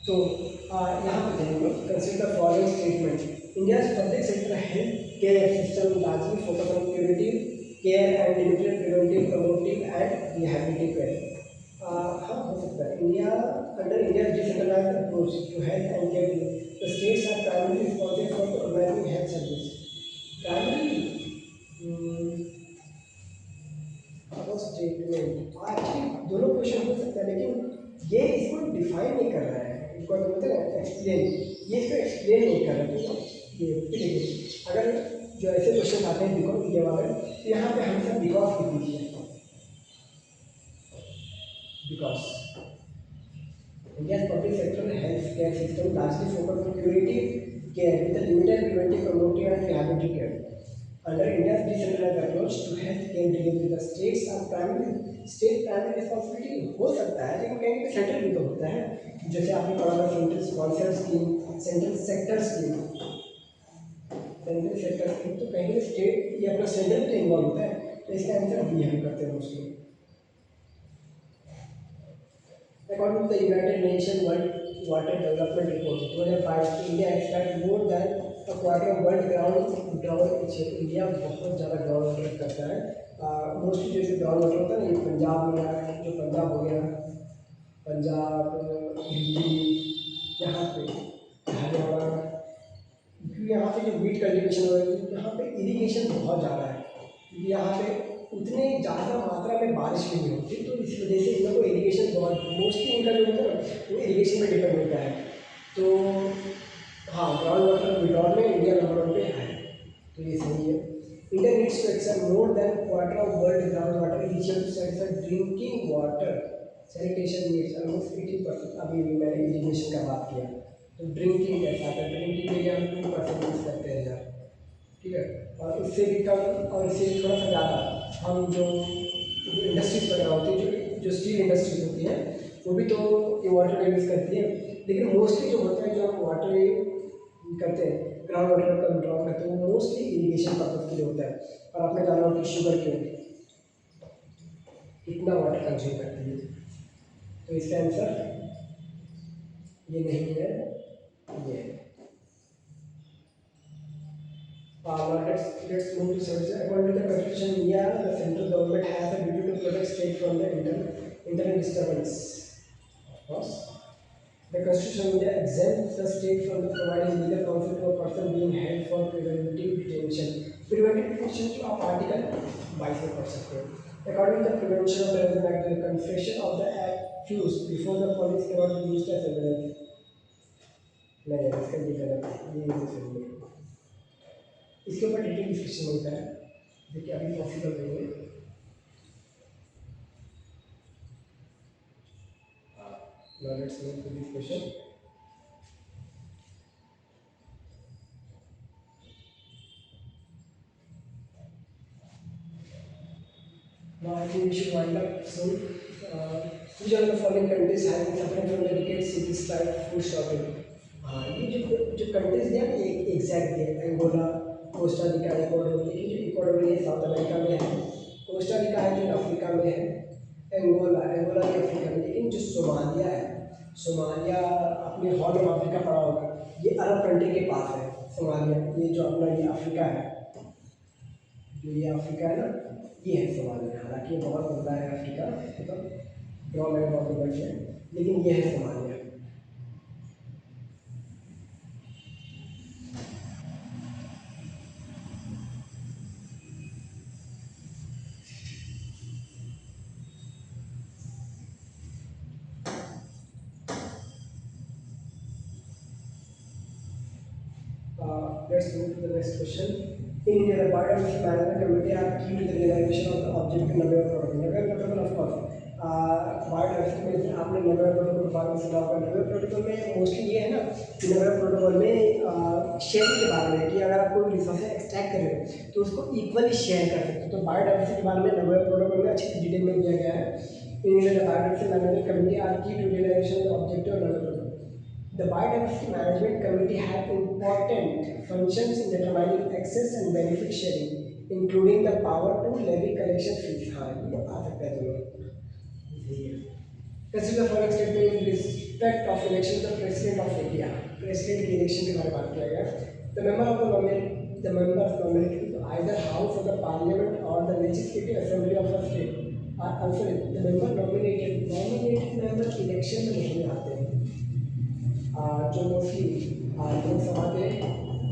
तो यहाँ पे देखेंगे consider the following statement India's public sector health care system largely focus on curative care and limited preventive promotive and rehabilitative care हाँ हो सकता है India under India decentralised approach to health and care the states are primary responsible for organising health service primary statement actually दोनों क्वेश्चन हो सकता है लेकिन ये इसको डिफाइन नहीं कर रहा है इनको बोलते हैं एक्सप्लेन ये इसको एक्सप्लेन नहीं कर रहा है ये देखिए अगर जो ऐसे क्वेश्चन आते हैं बिकॉज ये वाले तो यहाँ पे हमेशा बिकॉज लिख दीजिए because India's public sector health care system largely focused on curative care with a limited preventive, promotive and rehabilitative care. Under India's decentralized approach to health care delivery, the states are primary responsibility हो सकता है लेकिन कहीं पे सेंट्रल भी तो होता है जैसे आपने पढ़ा था central sponsor scheme central sector scheme तो कहीं पे स्टेट ये अपना सेंट्रल पे इन्वॉल्व होता है तो इसका आंसर बी हम करते हैं mostly According to the United Nations World Water Development Report 2005, India extracts more than a quarter of world ground each year. India बहुत ज़्यादा ग्राउंड वाटर करता है मोस्टली जैसे ग्राउंड वाटर होता है ना ये पंजाब हो गया जो पंजाब हो गया पंजाब दिल्ली यहाँ पे हरियाणा क्योंकि यहाँ पे जो वीट कल्टीवेशन हो रही है यहाँ पे इरिगेशन बहुत ज़्यादा है क्योंकि यहाँ पे उतने ज़्यादा मात्रा में बारिश भी नहीं होती तो इस वजह से इन लोगों को इरीगेशन बहुत मोस्टली इनका जो होता है ना वो इरीगेशन पे डिपेंड होता है तो हाँ ग्राउंड वाटर विड्रॉल में इंडिया नंबर वन पे है तो ये सही है India needs to accept more than quarter of world ground water is to satisfy drinking water sanitation needs almost 80%। अभी मैंने इरीगेशन का बात किया तो ड्रिंकिंग कैसा है ड्रिंकिंग के लिए हम 2% यूज़ करते हैं यार ठीक है और इससे भी कम और इससे थोड़ा सा ज़्यादा हम जो इंडस्ट्रीज वगैरह होती है जो स्टील इंडस्ट्रीज होती है वो भी तो ये वाटर का यूज़ करती है लेकिन मोस्टली जो होता है जो हम वाटर करते हैं ग्राउंड वाटर का विड्रॉल करते हैं वो मोस्टली इरीगेशन पर्पज के लिए होता है और आपने जाना हो कि शुगर के कितना वाटर कंज्यूम करती है तो इसका आंसर ये नहीं है ये let's move to service. According to the Constitution, India, the central government has a duty to protect state from the internal disturbance. Of course, the Constitution of India exempts the state from the providing legal counsel to a person being held for preventive detention. Preventive detention to आप आर्टिकल 22 में पढ़ सकते हो. According to the Prevention of Terrorism Act, the confession of the accused before the police cannot be used as evidence. नहीं इसका भी गलत है ये नहीं सही है इसके ऊपर डिटेल डिस्कशन होता है देखिए अभी पॉसिबल नहीं है now let's move to this question now I think we should wind up soon which of the following countries have been suffering from the decades cities like food shortage ये जो कंट्रीज दिया ये एग्जैक्ट दिया एंगोला कोस्टा रिका इक्वाडोर लेकिन जो इक्वाडोर ये साउथ अमेरिका में है कोस्टा रिका है जो अफ्रीका में है एंगोला एंगोला भी अफ्रीका में लेकिन जो सोमालिया अपने हॉर्न ऑफ अफ्रीका पड़ा होगा ये अरब कंट्री के पास है सोमालिया ये जो अपना ये अफ्रीका है जो ये अफ्रीका है ना ये है सोमालिया हालांकि ये बहुत बड़ा है अफ्रीका मतलब ड्रॉ मैंने बहुत बड़ी है लेकिन ये है Somalia let's move to the next question. In India, the biodiversity management committee are key to the realization of the objective Nagoya protocol. Nagoya protocol, of course, biodiversity में आपने नगोया प्रोटोकॉल के बारे में सुना होगा नगोया प्रोटोकॉल में मोस्टली ये है ना कि नगोया प्रोटोकॉल में शेयरिंग के बारे में कि अगर आप कोई रिसोर्स एक्सट्रैक्ट कर रहे हो तो उसको इक्वली शेयर कर सकते हो तो बायोडाइवर्सिटी के बारे में नगोया प्रोटोकॉल में अच्छी डिटेल में दिया गया है in India biodiversity management committee are key to realisation of objective of Nagoya protocol The Biodiversity Management Committee had important functions in determining access and benefit sharing, including the power to levy collection fees. हाँ ये आ सकता है दोनों Consider the following statement in respect of election of the President of India. President की election के बारे में बात किया गया. The members nominated to either House of the Parliament or the Legislative Assembly of a state are also the member nominated member election में नहीं आते हैं. जो मोस्टली लोकसभा के,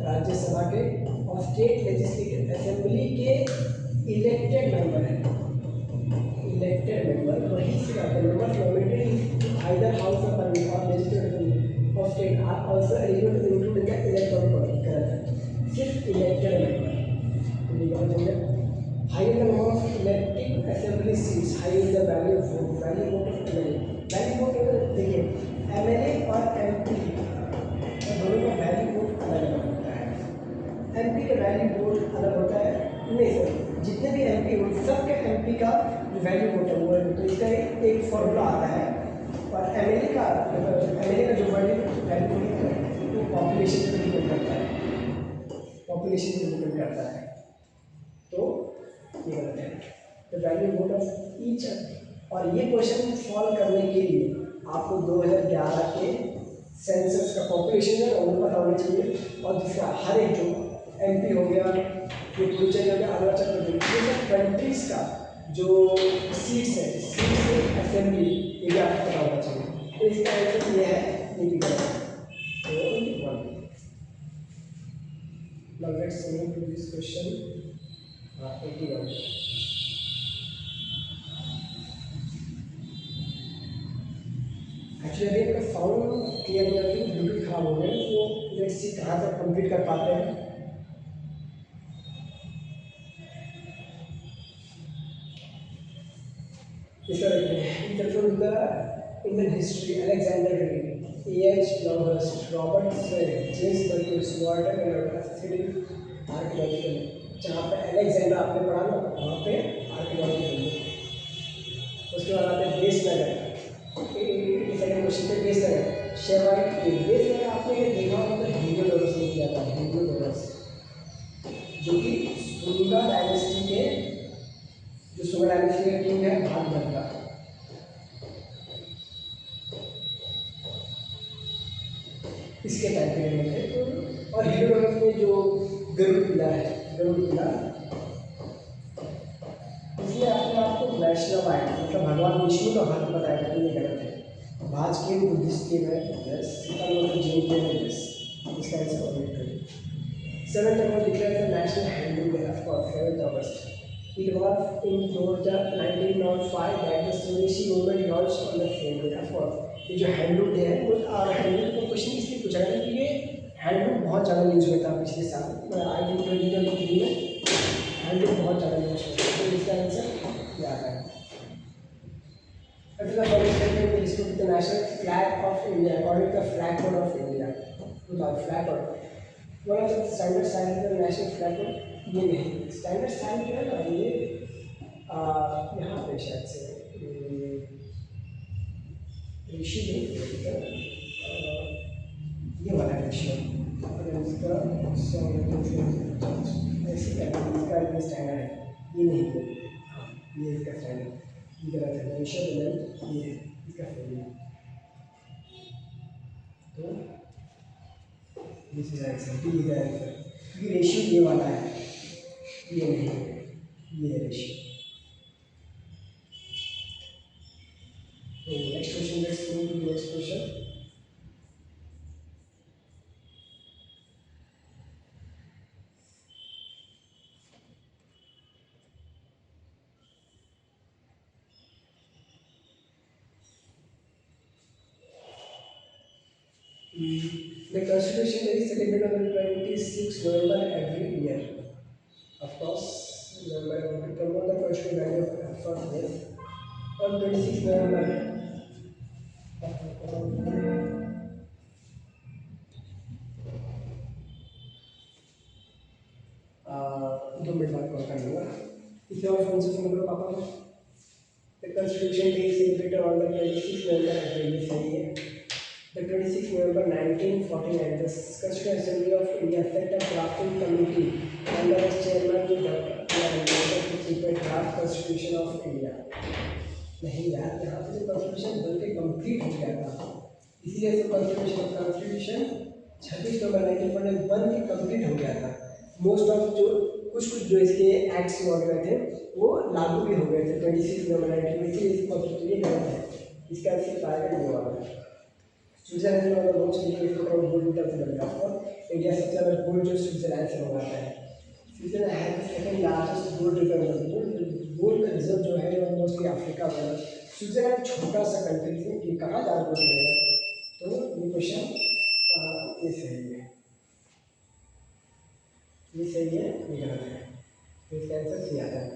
राज्यसभा के और स्टेट लेजिस्लेटिव असेंबली के इलेक्टेड मेंबर हैं. इलेक्टेड मेंबर वही से आते हैं. Members nominated either house of parliament और legislative of state are also eligible to include in the electoral college. सिर्फ elected member higher the number of elective assembly seats, higher the value of vote. Value vote of value vote देखिए एमएलए और एमपी दोनों का वैल्यू वोट अलग अलग होता है. एमपी का वैल्यू वोट अलग होता है. नहीं सर, जितने भी एमपी हो सबके एमपी का जो वैल्यू वोट है वो है. तो इसका एक फॉर्मूला आता है. और एमएलए का जो वैल्यू वोट है वो पॉपुलेशन पर डिपेंड करता है. पॉपुलेशन पर डिपेंड करता है. तो ये गलत है. The value vote of each. और ये क्वेश्चन सॉल्व करने के लिए आपको 2011 के सेंसस का पॉपुलेशन है वो पता होना चाहिए. और दूसरा हर एक जो एमपी हो गया, ये पुडुचेरी हो गया, अरुणाचल प्रदेश, ये सब कंट्रीज का जो सीट्स है, सीट्स असेंबली, ये भी आपको पता होना चाहिए. तो इसका आंसर ये है, ये भी गलत है. तो 1. Now let's move to this question 81. Actually अभी आपका साउंड क्लियर नहीं आती, ब्लूटूथ खराब हो गया. तो लेट्स सी कहाँ तक कंप्लीट कर पाते हैं. इस तरह the Indian history Alexander great, A.H. Longhurst, Robert Swett, James Burgess, Walter acidic archaeological. जहाँ पे अलेक्जेंडर आपने पढ़ा ना वहाँ पे आर्कियोलॉजिकल. उसके बाद आते देशनगर. सेकंड क्वेश्चन पे देशनगर शेवाइट के. देशनगर आपने देखा होगा तो हेलियोडोरस ने किया था. हेलियोडोरस जो कि सुंगा डायनेस्टी के जो सुंगा डायनेस्टी का किंग है भागभद्रा. इसके टाइम पीरियड में थे. तो और हेलियोडोरस में जो गरुड़ किला है, गरुड़ किला, इसमें अपने आप को वैष्णव आए मतलब भगवान विष्णु का भक्त बताया था. ये गलत है. भाज के बुद्धिस्ट के में यस, मतलब जैन के में यस. इसका आंसर ऑप्शन करें. 7th August declared the National Handloom Day. Of course, 7th August. It was in Georgia 1905 that the Swadeshi movement launched on the same day. Of course, ये जो हैंडलूम डे है वो हैंडलूम का क्वेश्चन इसलिए पूछा गया कि ये हैंडलूम बहुत ज़्यादा यूज हुआ था पिछले साल. आई थिंक 2023 में हैंडलूम बहुत ज़्यादा यूज हुआ था. तो इसका आंसर ये आता है. After the following statement is to the national flag of India according to the flag code of India. तो flag code. One of the standard sign of the national flag code ये नहीं. स्टैंडर्ड साइन जो है ना ये यहाँ पे शायद से ऋषि ये वाला ऋषि इसका इसका ये स्टैंडर्ड है. ये नहीं है. हाँ ये इसका स्टैंडर्ड. ये गलत है. ऋषि ये है इसका स्टैंडर्ड. तो this is answer. D is answer. ये रेशियो ये वाला है, ये नहीं है. ये रेशियो. तो next question, let's move to next question. The Constitution is celebrated on 26 November every year. Of course, November to promote the constitutional value of effort. On 26 November. 2 minute बाद कॉल कर लूँगा. इसे और फोन से फोन करो पापा को. The Constitution Day is celebrated on the 26 November every year. सही है. The 26 November 1949, the Constitutional Assembly of India set up drafting committee under the chairman to prepare draft Constitution of India. नहीं यार, यहाँ पे तो कॉन्स्टिट्यूशन बन के कंप्लीट हो गया था, इसीलिए तो कॉन्स्टिट्यूशन 26 नवंबर 1949 बन के कंप्लीट हो गया था। मोस्ट ऑफ जो कुछ कुछ जो इसके एक्ट्स वगैरह थे वो लागू भी हो गए थे 26 नवंबर 1949, इसीलिए कॉन्स्टिट्यूशन गलत है। इसका आंसर पाएगा ये वाला। स्विट्जरलैंड में बहुत चीज़ें इसको थोड़ा बोर्ड मीटर से लग जाता है। इंडिया सबसे ज़्यादा गोल्ड जो स्विट्जरलैंड से मंगाता है। Switzerland has the second largest gold reserve. Gold का रिजर्व जो है वो मोस्टली अफ्रीका में है। स्विट्जरलैंड छोटा सा कंट्री है, ये कहाँ ज़्यादा गोल्ड मिलेगा? तो ये क्वेश्चन ये सही है, ये सही है, ये गलत है। तो इसका आंसर सी आता है।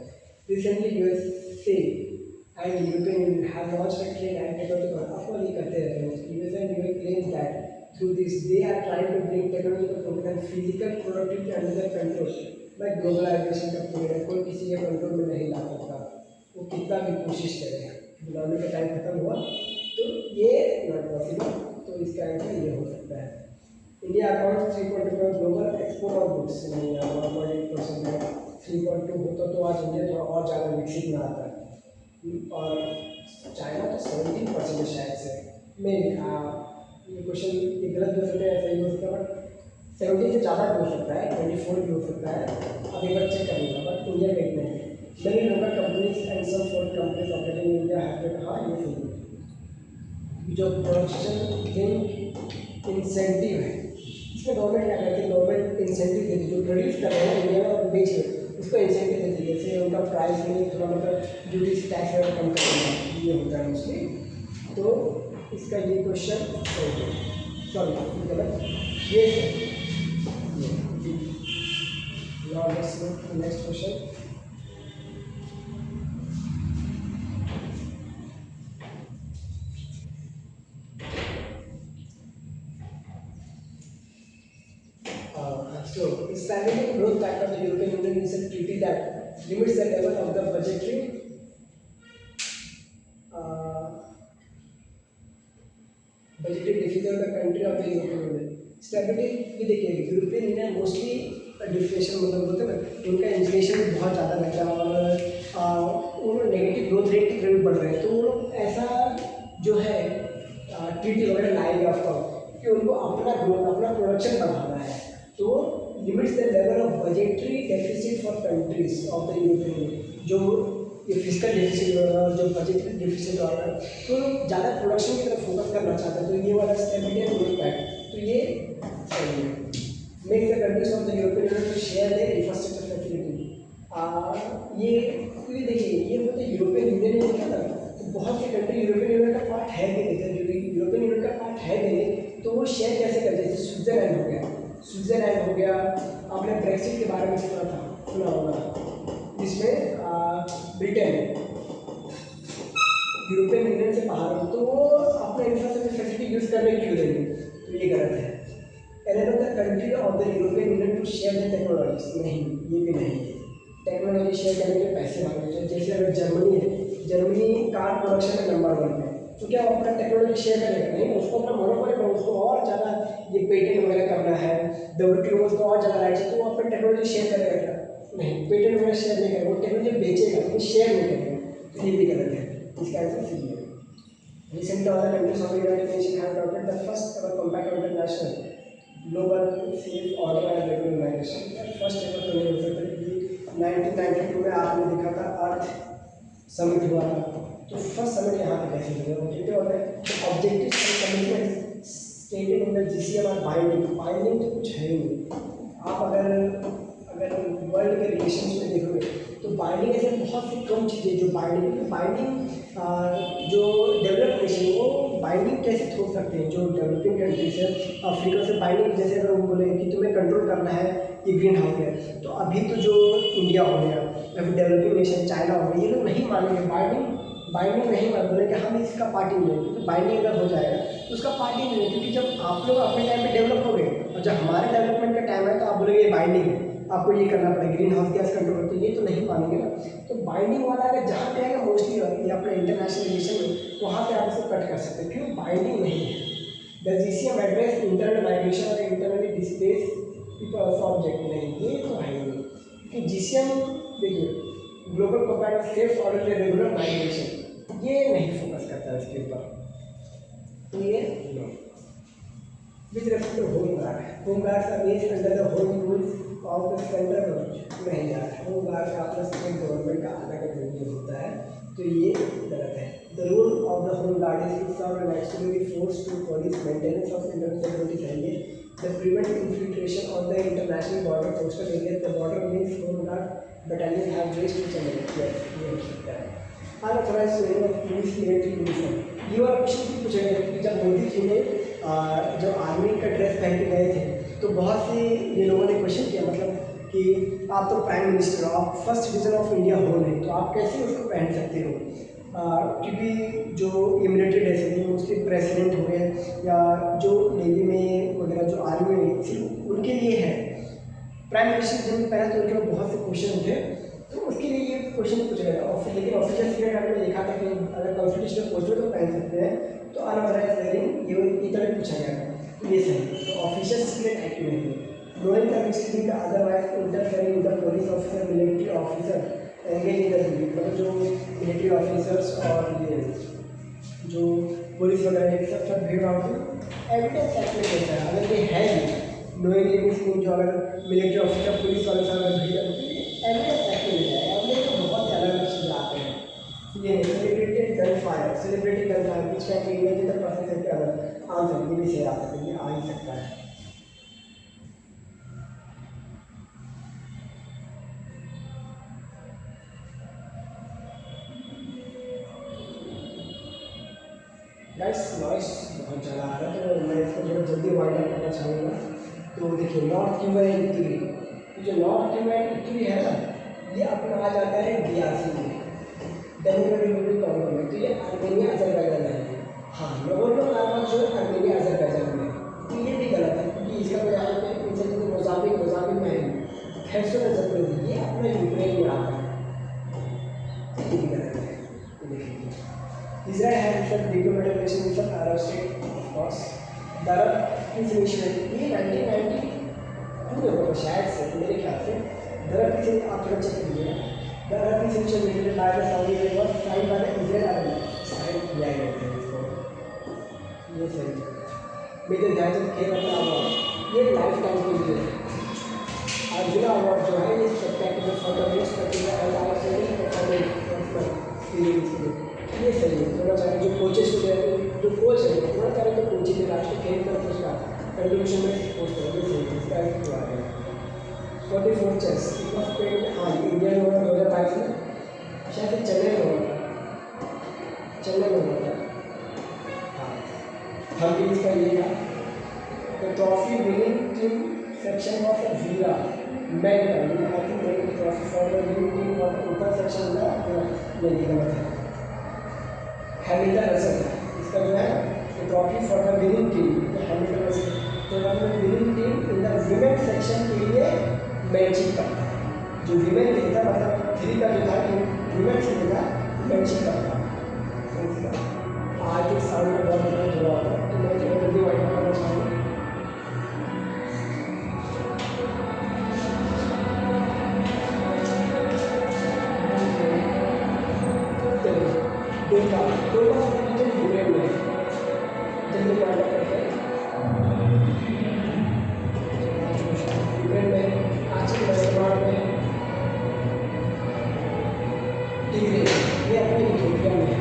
Recently USA and European Union have launched a trade and technological, अपन ये करते रहते हैं। USA and Europe claim that through this they are trying to bring technological progress and physical productivity under control by globalisation का पीरियड। कोई किसी के कंट्रोल में नहीं ला सकता, वो कितना भी कोशिश करे। बुलाने का टाइम खत्म हुआ तो ये नॉट पॉसिबल, तो इसका आंसर ये हो सकता है। India account 3.2 global export of goods, नहीं 1.8% है। 3.2 होता तो आज इंडिया थोड़ा और ज़्यादा विकसित में आता है। और चाइना तो 17% है शायद से। मैं ये क्वेश्चन ये गलत भी हो सकता है, सही हो सकता है, बट 17 से ज़्यादा भी हो सकता है, 24 भी हो सकता है। अब एक बार चेक करेंगे, बट इंडिया में इतना है। Many local companies and some foreign companies operating in India have, हाँ ये सही है। जो प्रोडक्शन लिंक इंसेंटिव है, इसमें गवर्नमेंट क्या करती है? गवर्नमेंट इंसेंटिव देती है, जो प्रोड्यूस कर रहे हैं इंडिया में और बेच रहे हैं उसको इंसेंटिव देती है। जैसे उनका प्राइस में थोड़ा मतलब ड्यूटीज टैक्स वगैरह कम कर देना, ये होता है मोस्टली। तो इसका ये क्वेश्चन सही है, सॉरी गलत, ये सही। Next question. So, Strategic Growth Pact of the European Union is a treaty that limits the level of the budgetary deficit of the country of the European Union. Stability भी देखिए, यूरोपियन यूनियन मोस्टली डिफ्लेशन मतलब होता है ना, उनका इन्फ्लेशन बहुत ज़्यादा रहता है और वो नेगेटिव ग्रोथ रेट की तरफ बढ़ रहे हैं। तो वो लोग ऐसा जो है ट्रीटी वगैरह लाएंगे ऑफकोर्स कि उनको अपना ग्रोथ अपना प्रोडक्शन बढ़ाना है। तो limits the level of budgetary deficit for countries of the European union. जो ये फिजिकल डेफिसिट होगा और जो बजट डेफिसिट होगा, तो लोग ज़्यादा प्रोडक्शन की तरफ फोकस करना चाहते हैं। तो ये वाला स्टेबिलिटी एंड ग्रोथ पैक्ट तो ये सही है। Make the countries of the European Union to share the infrastructure facility. ये देखिए, ये मतलब यूरोपियन यूनियन में क्या था, तो बहुत सी कंट्री यूरोपियन यूनियन का पार्ट है भी नहीं, यूरोपियन यूनियन का पार्ट है भी नहीं, तो वो शेयर कैसे करते हैं? जैसे स्विट्जरलैंड हो गया, स्विट्जरलैंड हो गया। आपने ब्रेक्सिट के बारे में सुना होगा, जिसमें ब्रिटेन यूरोपियन यूनियन से बाहर हो, तो वो अपने इंफ्रास्ट्रक्चर फैसिलिटी यूज़ करने क्यों देंगे? तो ये गलत है। Enable the country of the European Union to share the technology, नहीं ये भी नहीं है। टेक्नोलॉजी शेयर करने के पैसे मांगते हैं। जैसे अगर जर्मनी है, जर्मनी कार प्रोडक्शन में नंबर 1 है, तो क्या वो अपना टेक्नोलॉजी शेयर करेगा? नहीं, उसको अपना मोनोपोली पर उसको और ज़्यादा ये पेटेंट वगैरह करना है, WTO उसको और ज़्यादा राइट्स है, तो वो अपना टेक्नोलॉजी शेयर करेगा क्या? नहीं, पेटेंट वगैरह शेयर नहीं करेगा, वो टेक्नोलॉजी बेचेगा लेकिन शेयर नहीं करेगा। तो ये भी गलत है, इसका आंसर सी है। Recently, other countries of the United Nations have adopted the first ever compact on international global safe order and regular migration। First ever तो नहीं हो सकता क्योंकि 1992 में आपने देखा था अर्थ समिट हुआ था, तो फर्स्ट समिट यहाँ पे कैसे हुआ? ऑब्जेक्टिव और objective and commitment stated in the GCM are binding. Binding तो कुछ है ही नहीं। आप अगर वर्ल्ड के रिलेशंस में देखोगे तो बाइंडिंग ऐसे बहुत सी कम चीज़ें जो बाइंडिंग जो डेवलप नेशन वो बाइंडिंग कैसे थोप सकते हैं? जो डेवलपिंग कंट्रीज है अफ्रीका से बाइंडिंग, जैसे अगर वो बोले कि तुम्हें कंट्रोल करना है ये ग्रीन हाउस है, तो अभी तो जो इंडिया हो गया या फिर डेवलपिंग नेशन चाइना हो गया, ये लोग नहीं मानेंगे बाइंडिंग नहीं मान बोले कि हम इसका पार्टी नहीं है, क्योंकि बाइंडिंग अगर हो जाएगा तो उसका पार्टी नहीं है। क्योंकि जब आप लोग अपने टाइम पे डेवलप हो गए और जब हमारे डेवलपमेंट का टाइम है तो आप बोलेंगे ये बाइंडिंग है, आपको ये करना पड़ेगा, ग्रीन हाउस गैस कंट्रोल, तो ये तो नहीं मानेंगे ना। तो बाइंडिंग वाला अगर जहाँ पे आएगा मोस्टली ये अपने इंटरनेशनल रिलेशन में, वहाँ पे आप इसको कट कर सकते हैं। क्यों? बाइंडिंग नहीं है। The GCM address internal migration और इंटरनली डिस्प्लेस पीपल ऑब्जेक्ट, नहीं ये तो है ही नहीं। क्योंकि GCM देखिए global compact safe order regular migration, ये नहीं फोकस करता है इसके ऊपर, तो ये no. With respect to home guard का base under the home rules of the central नहीं जा रहा है। होम गार्ड का अपना स्टेट गवर्नमेंट का अलग रेवेन्यू होता है, तो ये गलत है। The role of the home guard is to serve an exclusive force to police maintenance of Indian security चाहिए, the prevent infiltration on the international border coastal area, the border means home guard battalion have raised to challenge. Yes, ये हो सकता है। Unauthorised training of police military police, ये वाला क्वेश्चन पूछा गया कि जब मोदी जी ने जो आर्मी का ड्रेस पहन के गए थे, तो बहुत सी ये लोगों ने क्वेश्चन किया, मतलब कि आप तो प्राइम मिनिस्टर हो, आप फर्स्ट सिटीजन ऑफ इंडिया हो नहीं, तो आप कैसे उसको पहन सकते हो? क्योंकि जो ये मिलिट्री ड्रेस है उसके प्रेसिडेंट हो गए या जो नेवी में वगैरह जो आर्मी में सिर्फ उनके लिए है। प्राइम मिनिस्टर जब पहना तो उनके बहुत से क्वेश्चन थे, तो उसके लिए ये क्वेश्चन पूछा गया था। लेकिन ऑफिशियल सीक्रेट आपने देखा था कि अगर कॉन्स्टिट्यूशनल पोस्ट में तो पहन सकते हैं, तो अनऑथराइज्ड वेयरिंग ये तरह पूछा गया था, तो ये सही। तो ऑफिशियल सीक्रेट एक्ट में है। Knowing the mistake otherwise interfering with the police officer military officer engage in the duty, मतलब जो मिलिट्री ऑफिसर्स और ये जो पुलिस वगैरह एक सब भीड़ भाड़ से एविडेंस एक्ट में रहता है। अगर ये है नोइंगली मीन्स जो अगर मिलिट्री ऑफिसर पुलिस वाले साथ भीड़ एविडेंस एक्ट में है। एविडेंस तो बहुत अलग अलग चीज़ें आते हैं। ये celebrated gun fire, celebrated gun fire which can be imagine the process है क्या आंसर, ये भी सही आ सकता है, ये आ ही सकता है। गाइस नॉइस बहुत ज़्यादा आ रहा है, तो मैं इसको थोड़ा जल्दी वाइंड अप करना चाहूँगा। तो देखिए नॉर्थ क्यूबा एंड इटली, जो नॉर्थ क्यूबा एंड इटली है ना, ये अपना आ जाता है DRC में, डेमोक्रेटिक रिपब्लिक कॉन्गो में। तो ये आर्मेनिया अज़रबैजान है। हाँ, नगोर्नो काराबाख जो है आर्मेनिया अज़रबैजान में, तो ये भी गलत है क्योंकि इसका कोई यहाँ पे इनसे जो मोज़ाम्बिक में है, खैसो अज़रबैजान ये अपना यूक्रेन में आता है, ये भी गलत है। देखिए Israel has struck diplomatic relations with some Arab state, of course. The Arab Peace Initiative ये 1992 में हुआ शायद से, मेरे ख्याल से। The Arab Peace आप थोड़ा चेक कीजिए। The Arab Peace Initiative by the Saudi Arabia was signed by the Israel Army, sign किया गया था इसको, ये सही। मेजर ध्यानचंद खेल रत्न अवार्ड ये लाइफ टाइम के लिए है। अर्जुना अवार्ड जो है ये spectacular for the most spectacular outstanding performance, ये सही है। थोड़ा सा जो कोचेस को जो कोच है थोड़ा सा तो कोचिंग में राष्ट्रीय खेल कर उसका कंट्रीब्यूशन में पोस्ट करोगे, सही है। इसका एक आ गया 44 चेस पेड। हाँ, ये इंडिया में हुआ 2022 में, शायद चेन्नई में हुआ था, चेन्नई में हुआ था। हाँ, हम भी इसका ये था। The trophy winning team section of वीरा मैन I think trophy for the winning team of ऊपर सेक्शन का ये गलत है। हैमिल्टन रसल इसका जो है trophy for the winning team, तो हैमिल्टन रसल तो winning team in the women section के लिए मैचिंग करता है। जो विमेन लेता मतलब 3 का जो था विमेन से लेता मैचिंग करता है। आज के साल में बहुत बड़ा जुड़ा होता है, तो मैं जो जल्दी वाइड करना चाहूँगा। ये अपने इथियोपिया में है,